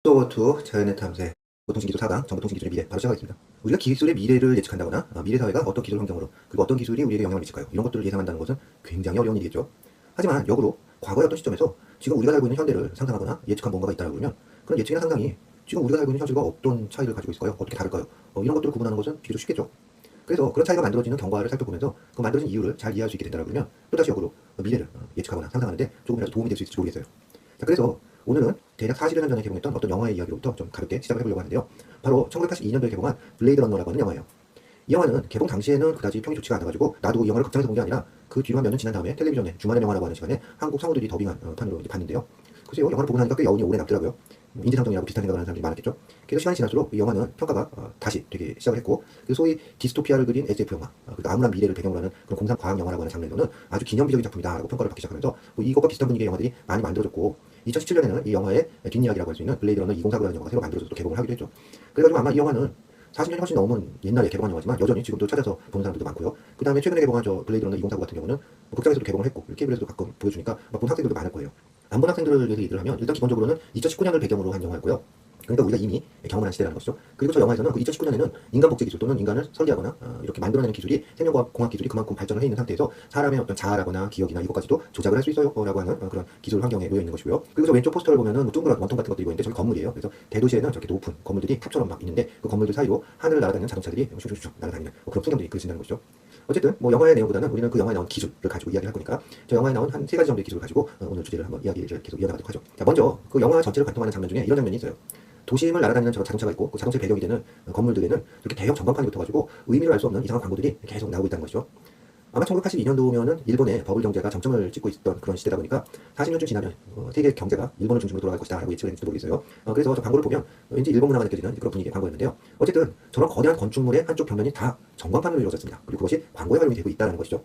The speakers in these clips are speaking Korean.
속도투 자연의 탐색 보통신기술 4강 정보통신기술의 미래 바로 시작하겠습니다. 우리가 기술의 미래를 예측한다거나 미래 사회가 어떤 기술 환경으로 그리고 어떤 기술이 우리에게 영향을 미칠까요? 이런 것들을 예상한다는 것은 굉장히 어려운 일이겠죠. 하지만 역으로 과거의 어떤 시점에서 지금 우리가 살고 있는 현대를 상상하거나 예측한 뭔가가 있다고 그러면 그런 예측이나 상상이 지금 우리가 살고 있는 현실과 어떤 차이를 가지고 있을까요? 어떻게 다를까요? 이런 것들을 구분하는 것은 비교적 쉽겠죠. 그래서 그런 차이가 만들어지는 경과를 살펴보면서 그 만들어진 이유를 잘 이해할 수 있게 된다고 그러면 또다시 역으로 미래를 예측하거나 상상하는데 조금이라도 도움이 될 수 있을지 모르겠어요. 자, 그래서 오늘은 대략 40여 년 전에 개봉했던 어떤 영화의 이야기로부터 좀 가볍게 시작을 해보려고 하는데요. 바로 1982년도에 개봉한 블레이드 러너라고 하는 영화예요. 이 영화는 개봉 당시에는 그다지 평이 좋지가 않아가지고 나도 이 영화를 극장에서 본 게 아니라 그 뒤로 한 몇 년 지난 다음에 텔레비전에 주말의 영화라고 하는 시간에 한국 성우들이 더빙한 판으로 봤는데요. 글쎄요, 영화를 보고 나니까 꽤 여운이 오래 남더라고요. 인지상정이라고 비슷한 생각을 하는 사람들이 많았겠죠. 그래서 시간이 지날수록 이 영화는 평가가 다시 되게 시작을 했고, 그 소위 디스토피아를 그린 SF 영화, 그리고 암울한 미래를 배경으로 하는 그런 공상 과학 영화라고 하는 장르에서는 아주 기념비적인 작품이다라고 평가를 받기 시작하면서 이것과 비슷한 분위기의 영화들이 많이 만들어졌고, 2017년에는 이 영화의 뒷이야기라고 할 수 있는 블레이드 러너 2049라는 영화가 새로 만들어져서 또 개봉을 하기도 했죠. 그래가지고 아마 이 영화는 40년이 훨씬 넘은 옛날에 개봉한 영화지만 여전히 지금도 찾아서 보는 사람들도 많고요. 그 다음에 최근에 개봉한 블레이드 러너 2049 같은 경우는 극장에서도 개봉을 했고 케이블에서도 가끔 보여주니까 본 학생들도 많을 거예요. 안 본 학생들을 위해서 얘기를 하면 일단 기본적으로는 2019년을 배경으로 한 영화였고요. 그러니까 우리가 이미 경험을 한 시대라는 것이죠. 그리고 저 영화에서는 그 2019년에는 인간 복제 기술 또는 인간을 설계하거나 이렇게 만들어내는 기술이 생명과학 공학 기술이 그만큼 발전을 해 있는 상태에서 사람의 어떤 자아라거나 기억이나 이것까지도 조작을 할 수 있어요 라고 하는 그런 기술 환경에 놓여 있는 것이고요. 그리고 저 왼쪽 포스터를 보면은 뭐 둥그런 원통 같은 것들이 보이는데 저기 건물이에요. 그래서 대도시에는 저렇게 높은 건물들이 탑처럼 막 있는데 그 건물들 사이로 하늘을 날아다니는 자동차들이 슉슉슉 날아다니는 그런 풍경들이 그려진다는 것이죠. 어쨌든 뭐 영화의 내용보다는 우리는 그 영화에 나온 기술을 가지고 이야기를 할 거니까 저 영화에 나온 한 3가지 정도의 기술을 가지고 오늘 주제를 한번 이야기를 계속 이어나가도록 하죠. 자, 먼저 그 영화 전체를 관통하는 장면 중에 이런 장면이 있어요. 도심을 날아다니는 저 자동차가 있고 그 자동차의 배경이 되는 건물들에는 이렇게 대형 전광판이 붙어가지고 의미를 알 수 없는 이상한 광고들이 계속 나오고 있다는 것이죠. 아마 1982년도면은 일본의 버블 경제가 정점을 찍고 있던 그런 시대다 보니까 40년쯤 지나면 세계 경제가 일본을 중심으로 돌아갈 것이다 라고 예측을 했는지도 모르겠어요. 그래서 저 광고를 보면 왠지 일본 문화가 느껴지는 그런 분위기의 광고였는데요. 어쨌든 저런 거대한 건축물의 한쪽 벽면이 다 전광판으로 이루어졌습니다. 그리고 그것이 광고에 활용이 되고 있다는 것이죠.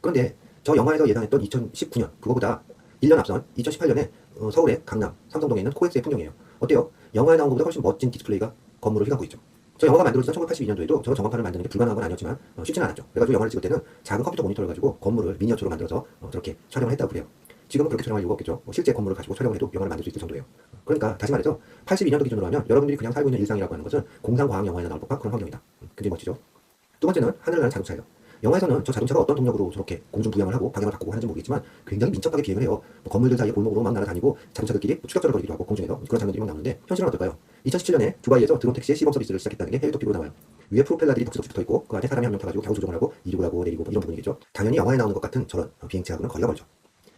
그런데 저 영화에서 예상했던 2019년 그거보다 1년 앞선 2018년에 서울의 강남 삼성동에 있는 코엑스의 풍경이에요. 어때요? 영화에 나온 것보다 훨씬 멋진 디스플레이가 건물을 휘감고 있죠. 저 영화가 만들어지던 1982년도에도 저런 전광판을 만드는 게 불가능한 건 아니었지만 쉽지는 않았죠. 그래가지고 영화를 찍을 때는 작은 컴퓨터 모니터를 가지고 건물을 미니어처로 만들어서 저렇게 촬영을 했다고 그래요. 지금은 그렇게 촬영할 이유가 없겠죠. 실제 건물을 가지고 촬영을 해도 영화를 만들 수 있을 정도예요. 그러니까 다시 말해서 82년도 기준으로 하면 여러분들이 그냥 살고 있는 일상이라고 하는 것은 공상과학 영화에나 나올 법한 그런 환경이다. 굉장히 멋지죠. 두 번째는 하늘을 나는 자동차예요. 영화에서는 저 자동차가 어떤 동력으로 저렇게 공중 부양을 하고 방향을 바꾸고 하는지 모르겠지만 굉장히 민첩하게 기획을 해요. 뭐 건물들 사이에 골목으로 막 날아다니고 자동차들끼리 추격전을 벌이기도 하고 공중에서 그런 장면들이 막 나오는데 현실은 어떨까요? 2017년에 두바이에서 드론 택시의 시범 서비스를 시작했다는 게 해외 토픽으로 나와요. 위에 프로펠러들이 덕지덕지 붙어있고 그 안에 사람이 한 명 타가지고 겨우 조종을 하고 이륙을 하고 내리고 이런 부분이겠죠. 당연히 영화에 나오는 것 같은 저런 비행체하고는 거리가 멀죠.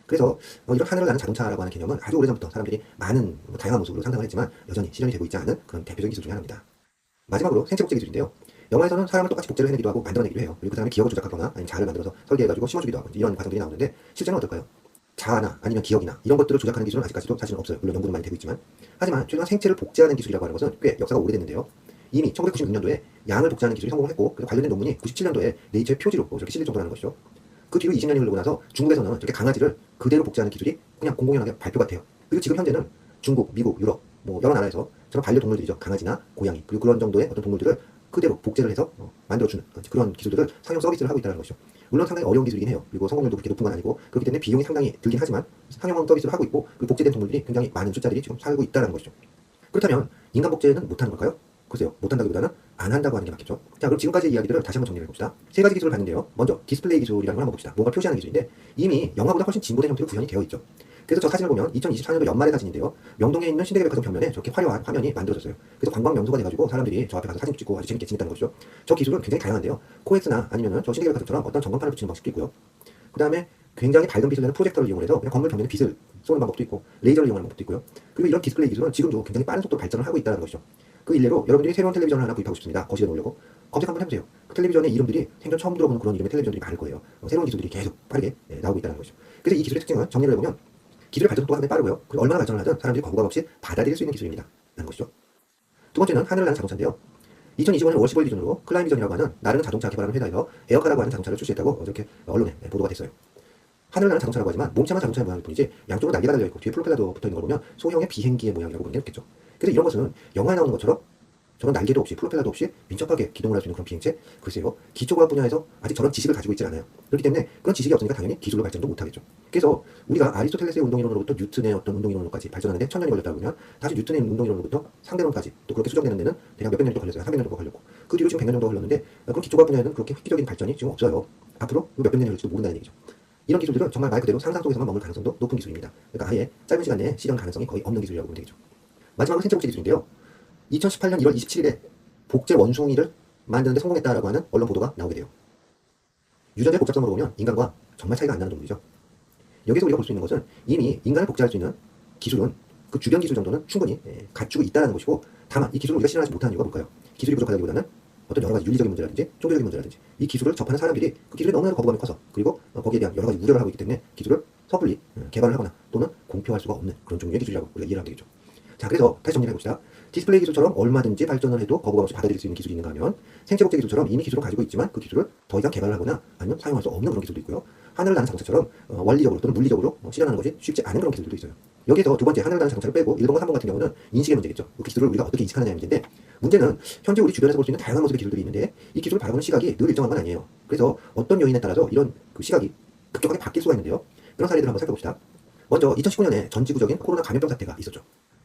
그래서 이런 하늘을 나는 자동차라고 하는 개념은 아주 오래전부터 사람들이 많은 다양한 모습으로 상상을 했지만 여전히 실현이 되고 있지 않은 그런 대표적인 기술 중에 하나입니다. 마지막으로 생체 복제 기술인데요. 영화에서는 사람을 똑같이 복제를 해내기도 하고 만들어내기도 해요. 그리고 그 사람의 기억을 조작하거나 아니면 자아를 만들어서 설계해가지고 심어주기도 하고 이런 과정들이 나오는데 실제는 어떨까요? 자아나 아니면 기억이나 이런 것들을 조작하는 기술은 아직까지도 사실은 없어요. 물론 연구는 많이 되고 있지만 하지만 최소한 생체를 복제하는 기술이라고 하는 것은 꽤 역사가 오래됐는데요. 이미 1996년도에 양을 복제하는 기술이 성공을 했고 그래서 관련된 논문이 97년도에 네이처의 표지로 저렇게 실릴 정도라는 것이죠. 그 뒤로 20년이 흐르고 나서 중국에서는 저렇게 강아지를 그대로 복제하는 기술이 그냥 공공연하게 발표가 돼요. 그리고 지금 현재는 중국, 미국, 유럽 뭐 여러 나라에서 저런 반려동물들이죠. 강아지나 고양이 그리고 그런 정도의 어떤 동물들을 그대로 복제를 해서 만들어주는 그런 기술들을 상용 서비스를 하고 있다는 것이죠. 물론 상당히 어려운 기술이긴 해요. 그리고 성공률도 그렇게 높은 건 아니고 그렇기 때문에 비용이 상당히 들긴 하지만 상용 서비스를 하고 있고 그 복제된 동물들이 굉장히 많은 숫자들이 지금 살고 있다는 것이죠. 그렇다면 인간 복제는 못하는 걸까요? 글쎄요. 못한다기보다는 안 한다고 하는 게 맞겠죠. 자, 그럼 지금까지의 이야기들을 다시 한번 정리해 봅시다. 3가지 기술을 봤는데요. 먼저 디스플레이 기술이라는 걸 한번 봅시다. 뭔가 표시하는 기술인데 이미 영화보다 훨씬 진보된 형태로 구현이 되어 있죠. 그래서 저 사진을 보면 2024년도 연말의 사진인데요. 명동에 있는 신세계백화점 벽면에 저렇게 화려한 화면이 만들어졌어요. 그래서 관광 명소가 돼가지고 사람들이 저 앞에 가서 사진 찍고 아주 재밌게 지냈다는 것이죠. 저 기술은 굉장히 다양한데요. 코엑스나 아니면은 저 신세계백화점처럼 어떤 전광판을 붙이는 방식도 있고요. 그 다음에 굉장히 밝은 빛을 내는 프로젝터를 이용해서 그냥 건물 벽면에 빛을 쏘는 방법도 있고 레이저를 이용하는 방법도 있고요. 그리고 이런 디스플레이 기술은 지금도 굉장히 빠른 속도로 발전을 하고 있다는 것이죠. 그 일례로 여러분들이 새로운 텔레비전을 하나 구입하고 싶습니다. 거실에 놓으려고 검색 한번 해보세요. 그 텔레비전의 이름들이 생전 처음 들어보는 그런 이름의 텔레비전들이 많을 거예요. 새로운 기술들이 계속 빠르게 나오고 있다는 것이죠. 그래서 이 기술의 특징은 정리를 해보면 기술의 발전 속도가 상당히 빠르고요. 그리고 얼마나 발전을 하든 사람들이 거부감 없이 받아들일 수 있는 기술입니다. 라는 것이죠. 두 번째는 하늘을 나는 자동차인데요. 2025년 5월 15일 기준으로 클라임비전이라고 하는 나르는 자동차 개발하는 회사에서 에어카라고 하는 자동차를 출시했다고 이렇게 언론에 보도가 됐어요. 하늘을 나는 자동차라고 하지만 몸체만 자동차의 모양일 뿐이지 양쪽으로 날개가 달려있고 뒤에 프로펠러도 붙어있는 걸 보면 소형의 비행기의 모양이라고 보는 게 좋겠죠. 그래서 이런 것은 영화에 나오는 것처럼 저런 날개도 없이 프로펠러도 없이 민첩하게 기동을 할 수 있는 그런 비행체? 글쎄요. 기초과학 분야에서 아직 저런 지식을 가지고 있지 않아요. 그렇기 때문에 그런 지식이 없으니까 당연히 기술로 발전도 못하겠죠. 그래서 우리가 아리스토텔레스의 운동이론으로부터 뉴턴의 어떤 운동이론으로까지 발전하는데 1000년이 걸렸다 보면 다시 뉴턴의 운동이론으로부터 상대론까지 또 그렇게 수정되는 데는 대략 몇백 년 정도 걸렸어요. 300년 정도 걸렸고 그 뒤로 지금 100년 정도 걸렸는데 그런 기초과학 분야에는 그렇게 획기적인 발전이 지금 없어요. 앞으로 몇백 년이 걸릴지도 모른다는 얘기죠. 이런 기술들은 정말 말 그대로 상상 속에서만 머물 가능성도 높은 기술입니다. 그러니까 아예 짧은 시간 내에 실현 가능성이 거의 없는 기술이라고 보면 되겠죠. 마지막으로 생체 복제 기술인데요. 2018년 1월 27일에 복제 원숭이를 만드는데 성공했다라고 하는 언론 보도가 나오게 돼요. 유전자의 복잡성으로 보면 인간과 정말 차이가 안 나는 동물이죠. 여기서 우리가 볼 수 있는 것은 이미 인간을 복제할 수 있는 기술은 그 주변 기술 정도는 충분히 갖추고 있다는 것이고, 다만 이 기술을 우리가 실현하지 못하는 이유가 뭘까요? 기술이 부족하다기보다는 어떤 여러 가지 윤리적인 문제라든지 종교적인 문제라든지 이 기술을 접하는 사람들이 그 기술에 너무나도 거부감이 커서, 그리고 거기에 대한 여러 가지 우려를 하고 있기 때문에 기술을 섣불리 개발을 하거나 또는 공표할 수가 없는 그런 종류의 기술이라고 우리가 이해를 하면 되겠죠. 자, 그래서 다시 정리를 해봅시다. 디스플레이 기술처럼 얼마든지 발전을 해도 거부감 없이 받아들일 수 있는 기술이 있는가 하면, 생체 복제 기술처럼 이미 기술을 가지고 있지만 그 기술을 더 이상 개발을 하거나 아니면 사용할 수 없는 그런 기술도 있고요. 하늘을 나는 자동차처럼 원리적으로 또는 물리적으로 실현하는 것이 쉽지 않은 그런 기술도 있어요. 여기에서 두 번째 하늘을 나는 자동차를 빼고 1번과 3번 같은 경우는 인식의 문제겠죠. 그 기술을 우리가 어떻게 인식하느냐의 문제인데, 문제는 현재 우리 주변에서 볼 수 있는 다양한 모습의 기술들이 있는데 이 기술을 바라보는 시각이 늘 일정한 건 아니에요. 그래서 어떤 요인에 따라서 이런 그 시각이 급격하게 바뀔 수가 있는데요. 그런 사례들을 한번 살펴봅시다. 먼저 2019년에 전 지구적인 코로나 감염병 사태가 있었죠.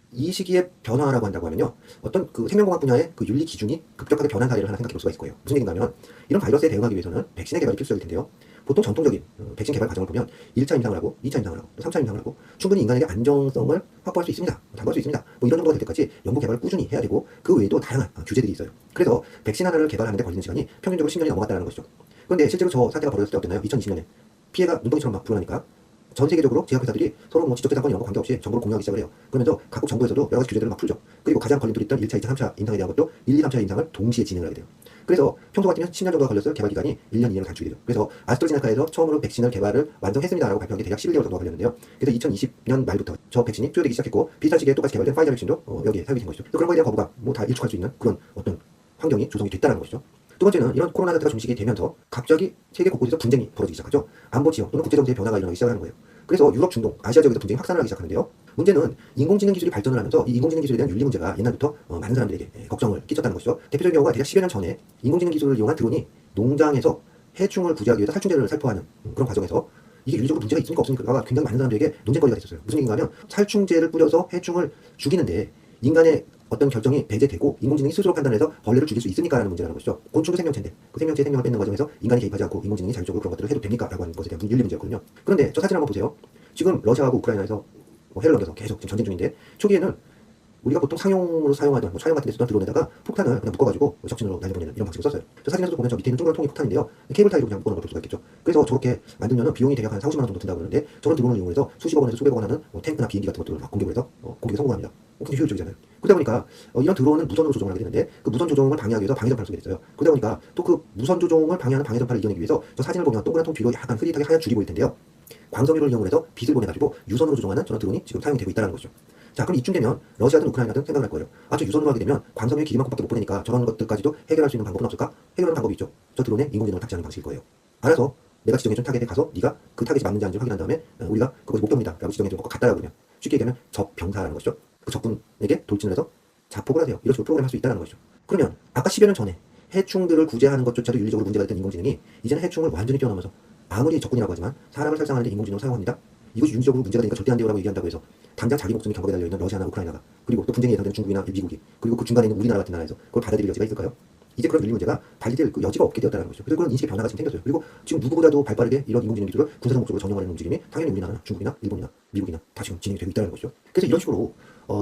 이 시기의 변화라고 한다고 하면요, 어떤 그 생명공학 분야의 그 윤리 기준이 급격하게 변한 사례를 하나 생각해 볼 수가 있을 거예요. 무슨 얘기인가 하면, 이런 바이러스에 대응하기 위해서는 백신의 개발이 필수적일 텐데요. 보통 전통적인 백신 개발 과정을 보면 1차 임상을 하고 2차 임상을 하고 3차 임상을 하고 충분히 인간에게 안정성을 확보할 수 있습니다, 담보할 수 있습니다, 뭐 이런 정도가 될 때까지 연구 개발을 꾸준히 해야 되고, 그 외에도 다양한 규제들이 있어요. 그래서 백신 하나를 개발하는 데 걸리는 시간이 평균적으로 10년이 넘어갔다는 것이죠. 그런데 실제로 저 사태가 벌어졌을 때 어땠나요? 2020년에 피해가 눈덩이처럼 막 불어나니까 전 세계적으로 제약회사들이 서로 뭐 지적재산권 이런 거 관계없이 정보를 공유하기 시작을 해요. 그러면서 각국 정부에서도 여러 가지 규제들을 막 풀죠. 그리고 가장 걸림돌이 있던 1차, 2차, 3차 임상에 대한 것도 1, 2, 3차 임상을 동시에 진행을 하게 돼요. 그래서 평소 같으면 10년 정도가 걸렸을 개발 기간이 1년, 2년을 단축이 되죠. 그래서 아스트라제네카에서 처음으로 백신을 개발을 완성했습니다라고 발표한 게 대략 11개월 정도가 걸렸는데요. 그래서 2020년 말부터 저 백신이 투여되기 시작했고, 비슷한 시기에 똑같이 개발된 파이저 백신도 여기에 사용이 된 것이죠. 그래서 그런 거에 대한 거부감 뭐 다 일축할 수 있는 그런 어떤 환경이 조성이 됐다는 것이죠. 두 번째는 이런 코로나 사태가 종식이 되면서 갑자기 세계 곳곳에서 분쟁이 벌어지기 시작하죠. 안보 지역 또는 국제정세의 변화가 일어나기 시작하는 거예요. 그래서 유럽, 중동, 아시아 지역에서 분쟁이 확산을 하기 시작하는데요. 문제는 인공지능 기술이 발전을 하면서 이 인공지능 기술에 대한 윤리 문제가 옛날부터 많은 사람들에게 걱정을 끼쳤다는 것이죠. 대표적인 경우가 대략 10여 년 전에 인공지능 기술을 이용한 드론이 농장에서 해충을 구제하기 위해서 살충제를 살포하는 그런 과정에서 이게 윤리적으로 문제가 있습니까 없습니까가 굉장히 많은 사람들에게 논쟁거리가 됐었어요. 무슨 얘기인가 하면, 살충제를 뿌려서 해충을 죽이는데 인간의 어떤 결정이 배제되고 인공지능이 스스로 판단해서 벌레를 죽일 수 있습니까라는 문제라는 것이죠. 곤충도 생명체인데 그 생명체의 생명을 뺏는 과정에서 인간이 개입하지 않고 인공지능이 자율적으로 그런 것들을 해도 됩니까라고 하는 것에 대한 윤리 문제였거든요. 그런데 저 사진 한번 보세요. 지금 러시아하고 우크라이나에서 해를 넘겨서 계속 지금 전쟁 중인데, 초기에는 우리가 보통 상용으로 사용하던 촬영 같은 데 쓰던 드론에다가 폭탄을 그냥 묶어가지고 적진으로 날려보내는 이런 방식을 썼어요. 저 사진에서 보면 저 밑에 있는 둥그런 통이 폭탄인데요. 케이블 타이로 그냥 묶어놓은 걸 볼 수가 있겠죠. 그래서 저렇게 만들면 비용이 대략 한 4, 50만 원 정도 든다고 그러는데, 저런 드론을 이용해서 수십억 원에서 수백억 원 하는 탱크나 비행기 같은 것들을 막 공격을 해서 공격에 성공합니다. 굉장히 효율적이잖아요. 그러다 보니까 이런 드론은 무선으로 조종을 하게 되는데, 그 무선 조종을 방해하기 위해서 방해전파를 쏘게 됐어요. 그러다 보니까 또 그 무선 조종을 방해하는 방해전파를 이겨내기 위해서 저 사진을 보면 동그란 통 뒤로 약간 흐릿하게 하얀 줄이 보일 텐데요. 광섬유를 이용을 해서 빛을 보내가지고 유선으로 조종하는 저런 드론이 지금 사용이 되고 있다는 것이죠. 자, 그럼 이쯤 되면 러시아든 우크라이나든 생각을 할 거예요. 저 유선으로 하게 되면 광섬유의 길이만큼밖에 못 보내니까 저런 것들까지도 해결할 수 있는 방법은 없을까? 해결하는 방법이 있죠. 저 드론에 인공지능을 탑재하는 방식일 거예요. 알아서 내가 지정해준 타겟에 가서 네가 그 타겟이 맞는지 아닌지 확인한 다음에 우리가 그것이 목표입니다 라고 지정해준 것과 같다라고 그러면 쉽게 얘기하면 적병사라는 것이죠. 그 적군에게 돌진을 해서 자폭을 하세요. 이런 식으로 프로그램할 수 있다는 것이죠. 그러면 아까 10여 년 전에 해충들을 구제하는 것조차도 윤리적으로 문제가 됐던 인공지능이 이제는 해충을 완전히 뛰어넘어서 아무리 적군이라고 하지만 사람을 살상하는데 인공지능을 사용합니다. 이것이 윤리적으로 문제가 되니까 절대 안 돼요라고 얘기한다고 해서 당장 자기 목숨이 경각에 달려있는 러시아나 우크라이나가, 그리고 또 분쟁이 예상되는 중국이나 미국이, 그리고 그 중간에 있는 우리나라 같은 나라에서 그걸 받아들일 여지가 있을까요? 이제 그런 윤리 문제가 발휘될 그 여지가 없게 되었다는 것이죠. 그래서 그런 인식의 변화가 지금 생겼어요. 그리고 지금 누구보다도 발빠르게 이런 인공지능 기술을 군사적 목적으로 전용하는 움직임이 당연히 우리나라나 중국이나 일본이나 미국이나 다 지금 진행이 되고 있다는 것이죠. 그래서 이런 식으로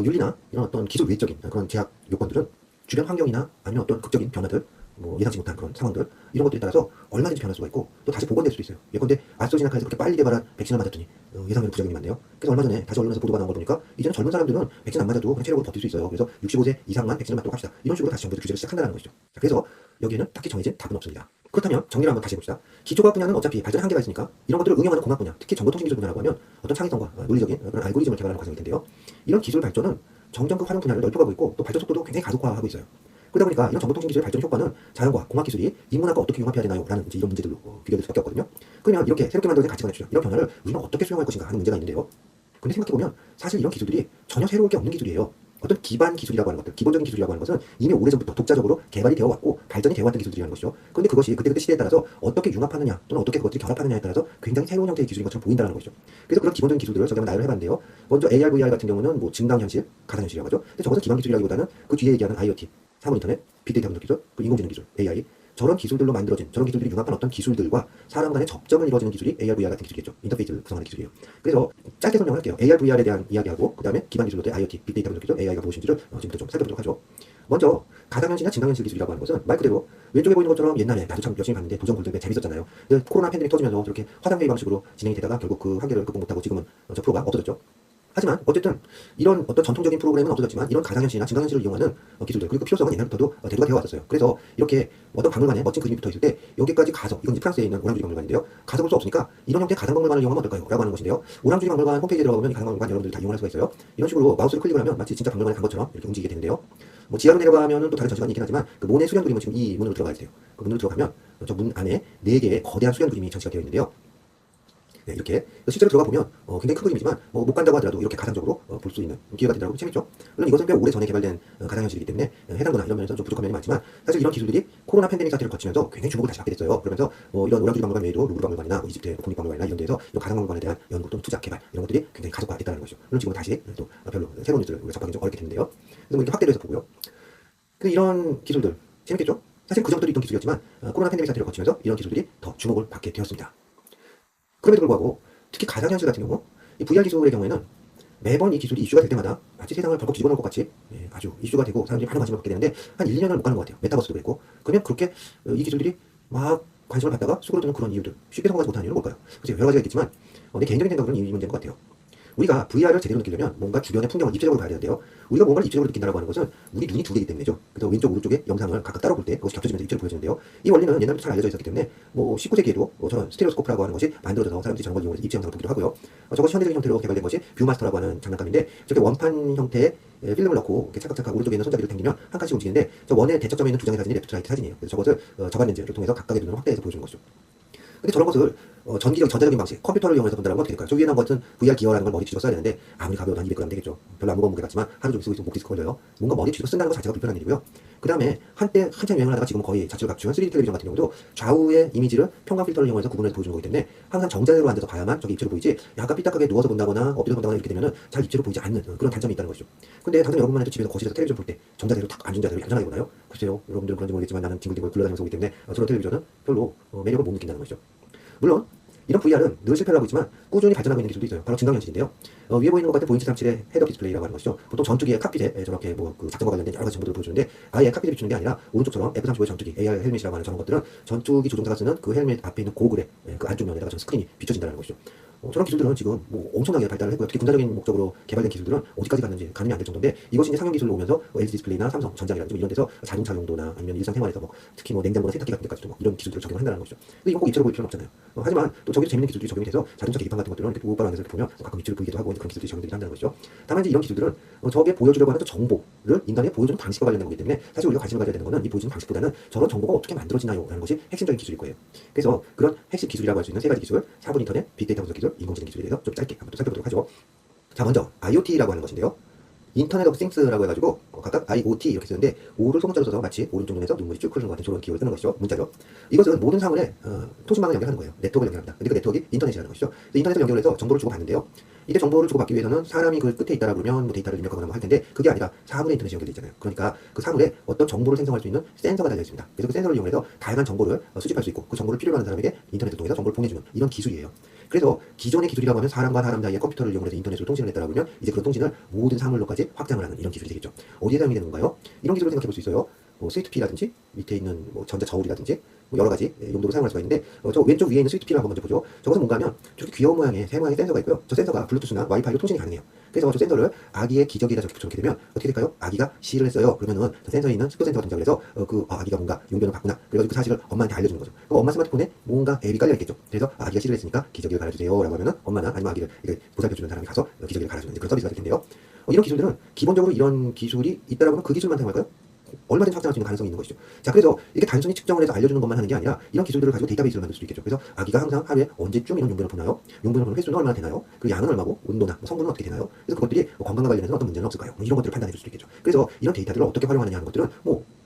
윤리나 이런 어떤 기술 외적인 그런 제약 요건들은 주변 환경이나 아니면 어떤 극적인 변화들, 뭐 예상치 못한 그런 상황들, 이런 것들에 따라서 얼마든지 변할 수가 있고 또 다시 복원될 수도 있어요. 예컨대 아스트라제네카에서 그렇게 빨리 개발한 백신을 맞았더니 예상외로 부작용이 많네요. 그래서 얼마 전에 다시 언론에서 보도가 나온 걸 보니까 이제는 젊은 사람들은 백신 안 맞아도 그냥 체력으로 버틸 수 있어요. 그래서 65세 이상만 백신을 맞도록 합시다. 이런 식으로 다시 정부에서 규제를 시작한다는 것이죠. 자, 그래서 여기에는 딱히 정해진 답은 없습니다. 그렇다면 정리를 한번 다시 해봅시다. 기초과학 분야는 어차피 발전의 한계가 있으니까 이런 것들을 응용하는 공학 분야, 특히 정보통신기술 분야라고 하면 어떤 창의성과 논리적인 그런 알고리즘을 개발하는 과정일 텐데요. 이런 기술 발전은 점점 그 활용 분야를 넓혀가고 있고 또 발전 속도도 굉장히 가속화하고 있어요. 그러다 보니까 이런 정보통신기술의 발전 효과는 자연과 공학기술이 인문학과 어떻게 융합해야 되나요? 라는 이런 문제들로 비교될 수밖에 없거든요. 그러면 이렇게 새롭게 만들어진 가치관의 추적, 이런 변화를 우리는 어떻게 수용할 것인가 하는 문제가 있는데요. 근데 생각해보면 사실 이런 기술들이 전혀 새로울 게 없는 기술이에요. 어떤 기반 기술이라고 하는 것들, 기본적인 기술이라고 하는 것은 이미 오래전부터 독자적으로 개발이 되어 왔고 발전이 되어 왔던 기술들이라는 것이죠. 그런데 그것이 그때그때 시대에 따라서 어떻게 융합하느냐 또는 어떻게 그것들이 결합하느냐에 따라서 굉장히 새로운 형태의 기술인 것처럼 보인다는 것이죠. 그래서 그런 기본적인 기술들을 저희가 나열을 해봤는데요. 먼저 AR, VR 같은 경우는 뭐 증강현실, 가상현실이라고 하죠. 근데 저것은 기반 기술이라기보다는 그 뒤에 얘기하는 IoT, 사물 인터넷, 빅데이터 분석 기술, 그 인공지능 기술, AI, 저런 기술들로 만들어진, 저런 기술들이 융합한 어떤 기술들과 사람 간의 접점을 이루어지는 기술이 AR, VR 같은 기술이겠죠. 인터페이스를 구성하는 기술이에요. 그래서 짧게 설명을 할게요. AR, VR에 대한 이야기하고 그 다음에 기반 기술로의 IoT, 빅데이터 분석 기술, AI가 무엇인지를 지금부터 좀 살펴보도록 하죠. 먼저 가상현실이나 증강현실 기술이라고 하는 것은 말 그대로 왼쪽에 보이는 것처럼 옛날에 나도 참 열심히 봤는데 도전 골드백 재밌었잖아요. 근데 코로나 팬데믹 터지면서 저렇게 화상회의 방식으로 진행이 되다가 결국 그 한계를 극복 못하고 지금은 저 프로가 없어졌죠. 하지만 어쨌든 이런 어떤 전통적인 프로그램은 없어졌지만 이런 가상현실이나 증강현실을 이용하는 기술들 그리고 그 필요성은 옛날부터도 대두가 되어 왔었어요. 그래서 이렇게 어떤 박물관에 멋진 그림이 붙어 있을 때 여기까지 가서 이건 이제 프랑스에 있는 오랑주리 박물관인데요. 가서 볼 수 없으니까 이런 형태의 가상박물관을 이용하면 어떨까요? 라고 하는 것인데요. 오랑주리 박물관 홈페이지에 들어가보면 이 가상박물관 여러분들이 다 이용할 수가 있어요. 이런 식으로 마우스를 클릭을 하면 마치 진짜 박물관에 간 것처럼 이렇게 움직이게 되는데요. 뭐 지하로 내려가면은 또 다른 전시관이 있긴 하지만 그 모네 수련 그림은 지금 이 문으로 들어가야 돼요. 그 문으로 들어가면 저 문 안에 4개의 거대한 수련 그림이 전시가 되어 있는데요. 네, 이렇게 실제로 들어가 보면 굉장히 큰 그림이지만 못 간다고 하더라도 이렇게 가상적으로 볼 수 있는 기회가 되더라고요. 재밌죠? 물론 이것은 꽤 오래 전에 개발된 가상현실이기 때문에 해당도나 이런 면에서 좀 부족한 면이 많지만 사실 이런 기술들이 코로나 팬데믹 사태를 거치면서 굉장히 주목을 다시 받게 됐어요. 그러면서 이런 오랑주리 박물관 외에도 루브르 박물관이나 이집트 국립박물관이나 이런 데서 이런 가상박물관에 대한 연구 또는 투자 개발 이런 것들이 굉장히 가속화됐다는 것이죠. 물론 지금 다시 또 별로 새로운 뉴스를 우리가 접하기 좀 어렵게 됐는데요. 그래서 뭐 이렇게 확대를 해서 보고요. 근데 이런 기술들 재밌겠죠? 사실 그전부터 있던 기술이었지만 코로나 팬데믹 사태를 거치면서 이런 기술들이 더 주목을 받게 되었습니다. 그럼에도 불구하고 특히 가상현실 같은 경우 이 VR 기술의 경우에는 매번 이 기술이 이슈가 될 때마다 마치 세상을 벌컥 뒤집어 놓을 것 같이 아주 이슈가 되고 사람들이 많은 관심을 갖게 되는데 한 1, 2년을 못 가는 것 같아요. 메타버스도 그랬고. 그러면 그렇게 이 기술들이 막 관심을 받다가 수그러드는 그런 이유들 쉽게 성공하지 못하는 이유는 뭘까요? 그래서 여러 가지가 있겠지만 내 개인적인 생각으로는 이 문제인 것 같아요. 우리가 VR을 제대로 느끼려면 뭔가 주변의 풍경을 입체적으로 봐야 되는데요. 우리가 뭔가를 입체적으로 느낀다고 하는 것은 우리 눈이 2개이기 때문이죠. 그래서 왼쪽 오른쪽에 영상을 각각 따로 볼 때 그것이 겹쳐지면서 입체로 보여지는데요. 이 원리는 옛날부터 잘 알려져 있었기 때문에 19세기에도 저런 스테레오스코프라고 하는 것이 만들어져서 사람들이 저런 걸 이용해서 입체 영상을 보기도 하고요. 저것이 현대적인 형태로 개발된 것이 뷰마스터라고 하는 장난감인데 저게 원판 형태의 필름을 넣고 이렇게 찰칵찰칵 오른쪽에 있는 손잡이를 당기면 한 칸씩 움직이는데 저 원의 대척점에 있는 2장의 사진이 레프트라이트 사진이에요. 그래서 저것을 저간 렌즈를 통해서 각각의 눈을 확대해서 보여주는 것이죠. 근데 저런 것을 전자적인 방식, 컴퓨터를 이용해서 본다는 건 어떻게 될까요? 저 위에 나온 것은 VR 기어라는 걸 머리 뒤집어 써야 되는데 아무리 가벼워도 한 200g 되겠죠. 별로 안 무거운 무게 같지만 하루 종일 쓰고 있으면 목 디스크 걸려요. 뭔가 머리 뒤집어 쓴다는 것 자체가 불편한 일이고요. 그 다음에 한때 한참 유행을 하다가 지금은 거의 자체를 갖춘 3D 텔레비전 같은 경우도 좌우의 이미지를 평광 필터를 이용해서 구분해서 보여주는 거기 때문에 항상 정자세로 앉아서 봐야만 저게 입체로 보이지 약간 삐딱하게 누워서 본다거나 엎드려서 본다거나 이렇게 되면은 잘 입체로 보이지 않는 그런 단점이 있다는 것이죠. 근데 당장 여러분만 해도 집에서 거실에서 텔레비전 볼 때 정자세로 딱 앉은 자세로 안전하게 보나요? 글쎄요. 여러분들은 그런지 모르겠지만 나는 뒹굴뒹굴 굴러다니면서 보기 때문에 저런 텔레비전은 별로 매력을 못 느낀다는 것이죠. 물론 이런 VR은 늘 실패를 하고 있지만 꾸준히 발전하고 있는 기술도 있어요. 바로 증강현실인데요. 위에 보이는 것 같은 보잉 737의 헤드업 디스플레이라고 하는 것이죠. 보통 전투기의 칵핏에 저렇게 그 작전과 관련된 여러 가지 정보들을 보여주는데 아예 칵핏에 비추는 게 아니라 오른쪽처럼 F-35의 전투기 AR 헬멧이라고 하는 저런 것들은 전투기 조종사가 쓰는 그 헬멧 앞에 있는 고글의 그 안쪽 면에다가 저 스크린이 비춰진다는 것이죠. 저런 기술들은 지금 엄청나게 발달을 했고요. 특히 군사적인 목적으로 개발된 기술들은 어디까지 갔는지 가늠이 안 될 정도인데 이것이 이제 상용 기술로 오면서 LG 디스플레이나 삼성, 전장이라든지 이런 데서 자동차 용도나 아니면 일상생활에서 특히 냉장고나 세탁기 같은 데까지도 이런 기술들을 적용을 한다는 것이죠. 근데 이건 꼭 입체로 보일 필요는 없잖아요. 하지만 또 저기도 재밌는 기술들이 적용이 돼서 자동차 계기판 같은 것들은 이렇게 우바로 앉아서 이렇게 보면 가끔 입체로 보이기도 하고 그런 기술들이 적용되기도 한다는 것이죠. 다만 이제 이런 기술들은 저게 보여주려고 하는 정보를 인간에 보여주는 방식과 관련된 거기 때문에 사실 우리가 관심을 가져야 되는 것은 이 보여주는 방식보다는 저런 정보가 어떻게 만들어지나요? 라는 것이 핵심적인 기술일 거예요. 그래서 그런 핵심 기술이라고 할 수 있는 3가지 기술, 사분 인터넷, 빅데이터 분석 기술, 인공지능 기술에 대해서 좀 짧게 한번 또 살펴보도록 하죠. 자, 먼저 IoT라고 하는 것인데요. 인터넷 오브 띵스라고 해가지고 각각 IoT 이렇게 쓰는데 O를 소문자로 써서 마치 오른쪽 눈에서 눈물이 쭉 흐르는 것 같은 저런 기호를 쓰는 것이죠. 문자죠. 이것은 모든 사물에 통신망을 연결하는 거예요. 네트워크를 연결합니다. 근데 그 네트워크가 인터넷이라는 것이죠. 인터넷을 연결해서 정보를 주고받는데요. 이때 정보를 주고받기 위해서는 사람이 그 끝에 있다라 그러면 데이터를 입력하거나 할 텐데 그게 아니라 사물의 인터넷이 연결되어 있잖아요. 그러니까 그 사물에 어떤 정보를 생성할 수 있는 센서가 달려 있습니다. 그래서 그 센서를 이용해서 다양한 정보를 수집할 수 있고 그 정보를 필요로 하는 사람에게 인터넷을 통해서 정보를 보내주는 이런 기술이에요. 그래서 기존의 기술이라고 하면 사람과 사람 사이의 컴퓨터를 이용해서 인터넷으로 통신을 했다라고 하면 이제 그런 통신을 모든 사물로까지 확장을 하는 이런 기술이 되겠죠. 어디에 사용이 되는 건가요? 이런 기술을 생각해 볼 수 있어요. 스위트피라든지 밑에 있는 전자 저울이라든지 여러 가지 용도로 사용할 수가 있는데 저 왼쪽 위에 있는 스위트피를 한번 먼저 보죠. 저것은 뭔가 하면 저렇게 귀여운 모양의 새 모양의 센서가 있고요. 저 센서가 블루투스나 와이파이로 통신이 가능해요. 그래서 저 센서를 아기의 기저귀에다 저렇게 붙여놓게 되면 어떻게 될까요? 아기가 시를 했어요. 그러면은 저 센서에 있는 스포센서가 동작을 해서 아기가 뭔가 용변을 봤구나. 그래가지고 그 사실을 엄마한테 알려주는 거죠. 그럼 엄마 스마트폰에 뭔가 앱이 깔려 있겠죠. 그래서 아기가 시를 했으니까 기저귀를 갈아주세요. 라고 하면은 엄마나 아니면 아기를 보살펴주는 사람이 가서 기저귀를 갈아주는 그런 서비스가 될 텐데요. 이런 기술들은 기본적으로 이런 기술이 있다라고 하면 그 기술만 사용할까요? 얼마든지 확장할 수 있는 가능성이 있는 것이죠. 자, 그래서 이게 단순히 측정을 해서 알려주는 것만 하는 게 아니라 이런 기술들을 가지고 데이터베이스를 만들 수도 있겠죠. 그래서 아기가 항상 하루에 언제쯤 이런 용변을 보나요? 용변을 보는 횟수는 얼마나 되나요? 그 양은 얼마고 온도나 성분은 어떻게 되나요? 그래서 그것들이 건강과 관련해서 어떤 문제는 없을까요? 이런 것들을 판단해 줄 수도 있겠죠. 그래서 이런 데이터들을 어떻게 활용하느냐 하는 것들은